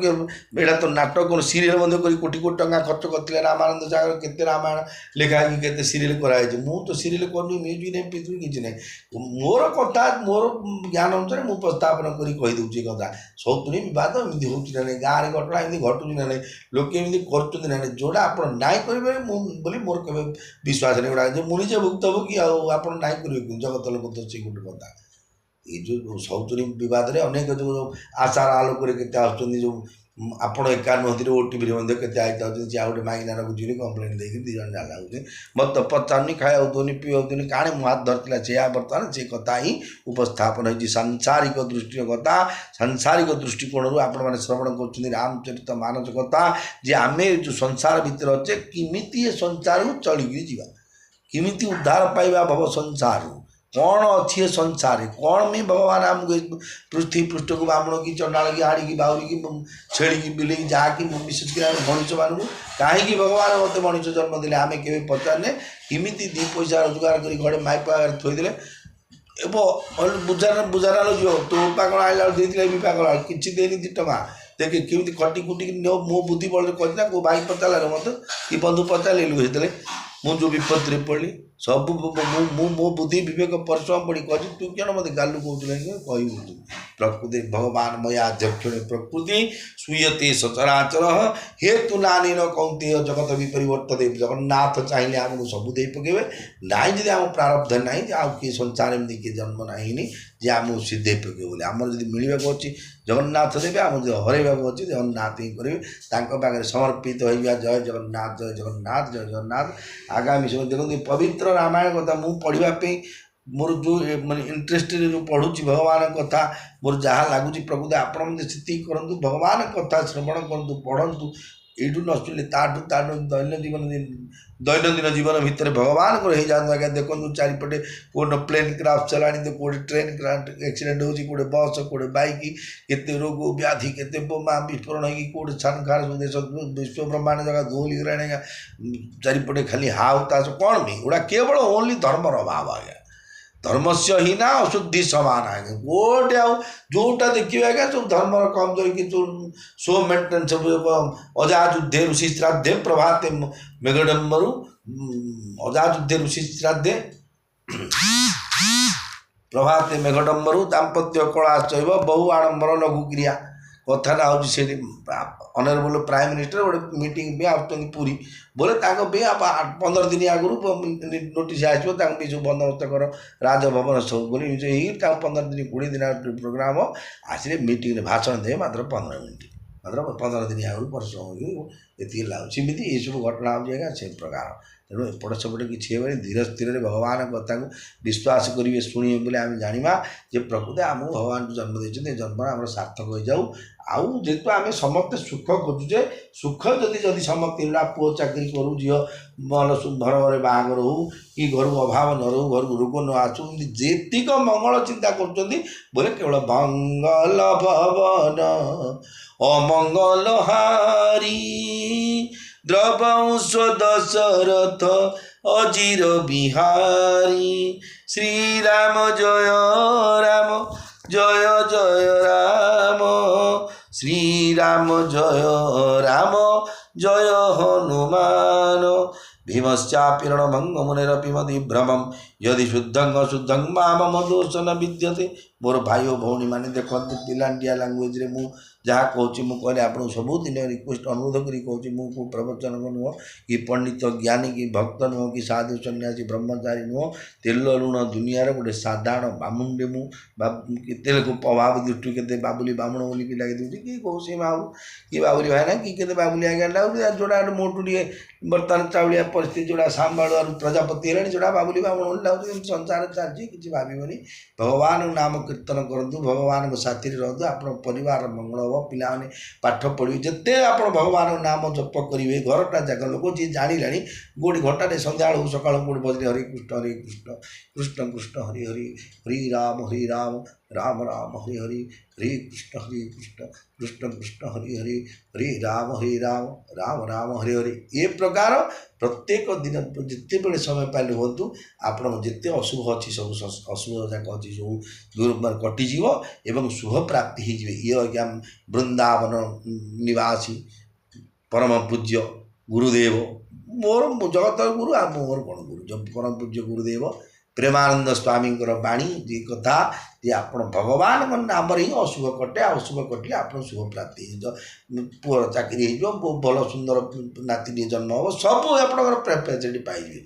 ଏଇଟା ତ ନାଟକ କ'ଣ ସିରିଏଲ୍ ମଧ୍ୟ କରି କୋଟି କୋଟି ଟଙ୍କା ଖର୍ଚ୍ଚ କରିଥିଲେ ରାମାନନ୍ଦ ସାଗର କେତେ ରାମାୟଣ ଲେଖା ହେଇକି କେତେ ସିରିଏଲ୍ କରାହେଇଛି ମୁଁ ତ ସିରିଏଲ୍ କରୁନି ମ୍ୟୁଜିକ୍ ନାହିଁ ପିଜୁଳି କିଛି ନାହିଁ ମୋର କଥା ମୋର ଜ୍ଞାନ ଅନୁସାରେ ମୁଁ ଉପସ୍ଥାପନ କରି କହିଦେଉଛି ଏ କଥା ସୌତୁନି ବିବାଦ ଏମିତି ହେଉଛି ନା ନାହିଁ ଗାଁରେ ଘଟଣା ଏମିତି ଘଟୁଛି ନା ନାହିଁ ଲୋକେ ଏମିତି କରୁଛନ୍ତି ନା ନାହିଁ ଯେଉଁଟା ଆପଣ ନାଇଁ କରିବେ ମୁଁ ବୋଲି ମୋର କେବେ ବିଶ୍ୱାସ ନାହିଁ ଗୁଡ଼ା ଯେ ମୁଁ ନିଜେ ଭୁକ୍ତଭୋଗୀ ଆଉ ଆପଣ ନାଇଁ କରିବେ ଜଗତ ଲୋକ ତ ସେ ଗୋଟେ କଥା ଏଇ ଯେଉଁ ସୌତୁନି ବିବାଦରେ ଅନେକ ଯେଉଁ ଆଶାର ଆଲୋକରେ କେତେ ଆସୁଛନ୍ତି ଯେଉଁ ଆପଣ ଏକା ନୁହଁନ୍ତି ଓଟିଭିରେ ମଧ୍ୟ କେତେ ଆଇଥାଉଛନ୍ତି ଯେ ଆଉ ଗୋଟେ ମାଇନା ରଖୁଛି କମ୍ପ୍ଲେନ୍ ଦେଇକି ଦୁଇ ଜଣ ଜାଗା ହେଉଛି ମୋତେ ପଚାରୁନି ଖାଇବାକୁ ଦେଉନି ପିଇବାକୁ ଦେଉନି କାણે ମୁଁ ହାତ ଧରିଥିଲା ସେଇଆ ବର୍ତ୍ତମାନ ସେ କଥା ହିଁ ଉପସ୍ଥାପନ ହେଇଛି ସାଂସାରିକ ଦୃଷ୍ଟିର କଥା ସାଂସାରିକ ଦୃଷ୍ଟିକୋଣରୁ ଆପଣମାନେ ଶ୍ରବଣ କରୁଛନ୍ତି ରାମଚରିତ ମାନସ କଥା ଯେ ଆମେ ଯେଉଁ ସଂସାର ଭିତରେ ଅଛେ କେମିତି ଏ ସଂସାରକୁ ଚଳିକିରି ଯିବା କେମିତି ଉଦ୍ଧାର ପାଇବା ଭବ ସଂସାରରୁ କ'ଣ ଅଛି ଏ ସଂସାରରେ କ'ଣ ପାଇଁ ଭଗବାନ ଆମକୁ ପୃଥିବୀ ପୃଷ୍ଠକୁ ବାମୁଣ କି ଚଣ୍ଡାଳ କି ହାଡ଼ିକି ବାଉରିକି ଛେଳିକି ବିଲେଇକି ଯାହାକି ବିଶେଷ କରି ଆମେ ମଣିଷମାନଙ୍କୁ କାହିଁକି ଭଗବାନ ମୋତେ ମଣିଷ ଜନ୍ମ ଦେଲେ ଆମେ କେବେ ପଚାରିଲେ କେମିତି ଦୁଇ ପଇସା ରୋଜଗାର କରି ଘରେ ମାଇପ ଆଗରେ ଥୋଇଦେଲେ ଏବଂ ବୁଝାର ଯିବ ତୋ ବାପା କ'ଣ ଆଇଲା ବେଳକୁ ଦେଇଥିଲେ ବିପା କଲା କିଛି ଦେଇନି 2 ଟଙ୍କା ଦେଖି କେମିତି ଖଟି ଖୁଟିକି ମୋ ବୁଦ୍ଧି ବଳରେ କହିଥିଲା କେଉଁ ଭାଇ ପଚାରିଲାରେ ମୋତେ କି ବନ୍ଧୁ ପଚାରିଲୁ ସେତେବେଳେ ମୁଁ ଯେଉଁ ବିପତ୍ତିରେ ପଡ଼ିଲି ସବୁ ମୁଁ ମୋ ବୁଦ୍ଧି ବିବେକ ପରିଶ୍ରମ ପଡ଼ି କହିଛି ତୁ କ'ଣ ମୋତେ ଗାଲୁ କହୁଥିଲେ କହିବୁ ପ୍ରକୃତି ଭଗବାନ ମୟା ଅଧ୍ୟକ୍ଷଣେ ପ୍ରକୃତି ସୁୟତେ ସଚରାଚର ହେତୁ ନାନୀନ କୌନ୍ତେୟ ଜଗତ ବିପରିବର୍ତ୍ତନେ ଜଗନ୍ନାଥ ଚାହିଁଲେ ଆମକୁ ସବୁ ଦେଇ ପକାଇବେ ନାହିଁ ଯଦି ଆମ ପ୍ରାରବ୍ଧ ନାହିଁ ଯେ ଆଉ କିଏ ସଂସାର ଏମିତି କିଏ ଜନ୍ମ ନାହିଁନି ଯେ ଆମକୁ ସେ ଦେଇ ପକାଇବେ ବୋଲି ଆମର ଯଦି ମିଳିବାକୁ ଅଛି ଜଗନ୍ନାଥ ଦେବେ ଆମର ଯଦି ହରାଇବାକୁ ଅଛି ଜଗନ୍ନାଥ ହିଁ କରିବେ ତାଙ୍କ ପାଖରେ ସମର୍ପିତ ହୋଇଯିବା ଜୟ ଜଗନ୍ନାଥ ଜୟ ଜଗନ୍ନାଥ ଜୟ ଜଗନ୍ନାଥ ଆଗାମୀ ସମୟ ଦେଖନ୍ତୁ ପବିତ୍ର ରାମାୟଣ କଥା ମୁଁ ପଢ଼ିବା ପାଇଁ ମୋର ଯେଉଁ ମାନେ ଇଣ୍ଟରେଷ୍ଟରେ ଯେଉଁ ପଢ଼ୁଛି ଭଗବାନଙ୍କ କଥା ମୋର ଯାହା ଲାଗୁଛି ପ୍ରକୃତି ଆପଣ ମଧ୍ୟ ସେତିକି କରନ୍ତୁ ଭଗବାନଙ୍କ କଥା ଶ୍ରବଣ କରନ୍ତୁ ପଢ଼ନ୍ତୁ ଏଇଠୁ ନ ଶୁଣିଲେ ତାଠୁ ଦୈନନ୍ଦିନ ଜୀବନ ଭିତରେ ଭଗବାନଙ୍କର ହେଇଯାଆନ୍ତୁ ଆଜ୍ଞା ଦେଖନ୍ତୁ ଚାରିପଟେ କେଉଁଠି ପ୍ଲେନ୍ କ୍ରାଫ୍ଟ ଚଲାଣି ତ କେଉଁଠି ଟ୍ରେନ୍ ଆକ୍ସିଡେଣ୍ଟ ହେଉଛି କେଉଁଠି ବସ୍ କେଉଁଠି ବାଇକ୍ କେତେ ରୋଗ ବ୍ୟାଧି କେତେ ବୋମା ବିସ୍ଫୋରଣ ହେଇକି କେଉଁଠି ଛାନଖାର ଦେଶ ବିଶ୍ୱ ବ୍ରହ୍ମାଣ୍ଡ ଜାଗା ଧୋଲି ଗଲାଣି ଆଜ୍ଞା ଚାରିପଟେ ଖାଲି ହାଉ ତାସ କ'ଣ ବି ଏଗୁଡ଼ା କେବଳ ଓନ୍ଲି ଧର୍ମର ଅଭାବ ଆଜ୍ଞା ଧର୍ମସ୍ୟ ହିଁ ନା ଅଶୁଦ୍ଧି ସମାନ ଆଜ୍ଞା ଗୋଟେ ଆଉ ଯେଉଁଟା ଦେଖିବେ ଆଜ୍ଞା ସବୁ ଧର୍ମର କମଜୋରି କିନ୍ତୁ ସୋ ମେଣ୍ଟେନ୍ ସବୁ ଅଜାଯୁଦ୍ଧେ ଋଷି ଶ୍ରାଦ୍ଧେ ପ୍ରଭାତେ ମେଘଡମ୍ବରୁ ଅଜାଯୁଦ୍ଧେ ଋଷି ଶ୍ରାଦ୍ଧେ ପ୍ରଭାତେ ମେଘଡମ୍ବରୁ ଦାମ୍ପତ୍ୟ କଳାଶ୍ଚୈବ ବହୁ ଆଡ଼ମ୍ବର ଲଘୁ କ୍ରିୟା କଥାଟା ହେଉଛି ସେଠି ଅନରେବୁଲ ପ୍ରାଇମ୍ ମିନିଷ୍ଟର ଗୋଟେ ମିଟିଂ ପାଇଁ ଆସୁଛନ୍ତି ପୁରୀ ବୋଲେ ତାଙ୍କ ପାଇଁ 15 ଦିନ ଆଗରୁ ନୋଟିସ୍ ଆସିବ ତାଙ୍କ ପାଇଁ ସବୁ ବନ୍ଦୋବସ୍ତ କର ରାଜଭବନ ସବୁ ବୋଲି ହେଇକି ତାଙ୍କ 15 ଦିନ 20 ଦିନ ପ୍ରୋଗ୍ରାମ ଆସିଲେ ମିଟିଂରେ ଭାଷଣ ଦେବେ ମାତ୍ର 15 ମିନିଟ୍ ମାତ୍ର 15 ଦିନ ଆଗରୁ ପରିଶ୍ରମ ହୋଇକି ଏତିକି ଲାଗୁଛି ସେମିତି ଏଇସବୁ ଘଟଣା ହେଉଛି ଆଜ୍ଞା ସେ ପ୍ରକାର ତେଣୁ ଏପଟ ସେପଟେ କିଛି ହେବନି ଧୀର ସ୍ଥିରରେ ଭଗବାନଙ୍କ କଥାକୁ ବିଶ୍ୱାସ କରିବେ ଶୁଣିବେ ବୋଲି ଆମେ ଜାଣିବା ଯେ ପ୍ରକୃତ ଆମକୁ ଭଗବାନଙ୍କୁ ଜନ୍ମ ଦେଇଛନ୍ତି ଏ ଜନ୍ମରେ ଆମର ସାର୍ଥକ ହୋଇଯାଉ ଆଉ ଯେହେତୁ ଆମେ ସମସ୍ତେ ସୁଖ ଖୋଜୁଛେ ସୁଖ ଯଦି ସମସ୍ତେ ମିଳିଲା ପୁଅ ଚାକିରି କରୁ ଝିଅ ଭଲ ଭଲ ଘରେ ବାହାଘର ହଉ କି ଘରକୁ ଅଭାବ ନ ରହୁ ଘରକୁ ରୋଗ ନ ଆସୁ ଏମିତି ଯେତିକ ମଙ୍ଗଳ ଚିନ୍ତା କରୁଛନ୍ତି ବୋଲେ କେବଳ ମଙ୍ଗଳ ଭବନ ଅମଙ୍ଗଳ ହାରି ଦ୍ରବଂଶ ଦଶରଥ ଅଜିର ବିହାରୀ ଶ୍ରୀରାମ ଜୟ ରାମ ଜୟ ଜୟ ରାମ ଶ୍ରୀରାମ ଜୟ ରାମ ଜୟ ହନୁମାନ भीमश्चापि भंगमुनिरपि मदिभ्रमं यदि शुद्धं अशुद्धं मामम दोषन विद्यते मोर भाई और भौणी मैंने देखते पिलांटिया लांगुएज रे मु जहाँ कहूँ मुझे कहले आप सबुदिन रिक्वेस्ट अनुरोध करी कहूँ मु प्रवचन नुह कि पंडित ज्ञानी कि भक्त नुह कि साधु सन्यासी ब्रह्मचारी नुह तेल लुण दुनिया गोटे साधारण बामुंडे मु केते प्रभाव दृष्टि के बाबुली बामुण बोली कि लगे दूसरी कि कौ सी बाबू कि बाबुली भाईना कि के बाबुली आज्ञा लगे जोड़ा मोटू टे बर्तमान चाउलिया परिस्थिति जोड़ा सांबाड़ प्रजापति है जोड़ा बाबुली बामुण लगे संसार चलती किसी भावन भगवान नाम कीर्तन करूँ भगवान साथी रुँ आप परिवार मंगल हम पाने पाठ पढ़ी जिते आप भगवान नाम जप करेंगे घरटा जाक लोक जी जाना गोटे घंटे सन्ध्या सका गोटे बजरे हरे कृष्ण कृष्ण कृष्ण हरि हरि हरि राम राम राम हरि हरि हरे कृष्ण कृष्ण कृष्ण हरि हरि हरे राम राम राम हरि हरि ये प्रकार प्रत्येक दिन जिते बड़े समय पाइले हूँ आपण जिते अशुभ अच्छी सब अशुभ जाक अच्छी सब कटिज एवं शुभ प्राप्ति हो ये आज्ञा वृंदावन निवासी परम पूज्य गुरुदेव मोर जगत गुरु आ मोर कौन गुरु जब परम पूज्य गुरुदेव प्रेमानंद स्वामी बाणी ये कथा ये आप भगवान मन नाम ही अशुभ कटे अशुभ कटे आप शुभ प्राप्ति पुअर चाकरी हो भल सुंदर नाती जन्म हम सब आपड़ी पाइबे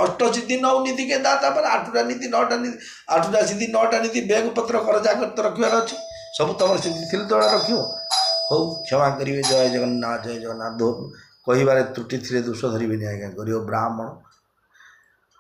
अष्टसिद्धि 9 नीति के दाता 8टा नीति 9टा नीति 8टा सिद्धि 9टा नीति बैग पत्र खर्चा कर रखार अच्छे सब तुम सिद्धि थी तो रख हो क्षमा करेंगे जय जगन्नाथ कह त्रुटि थी दोष धरवे आज्ञा गरीब ब्राह्मण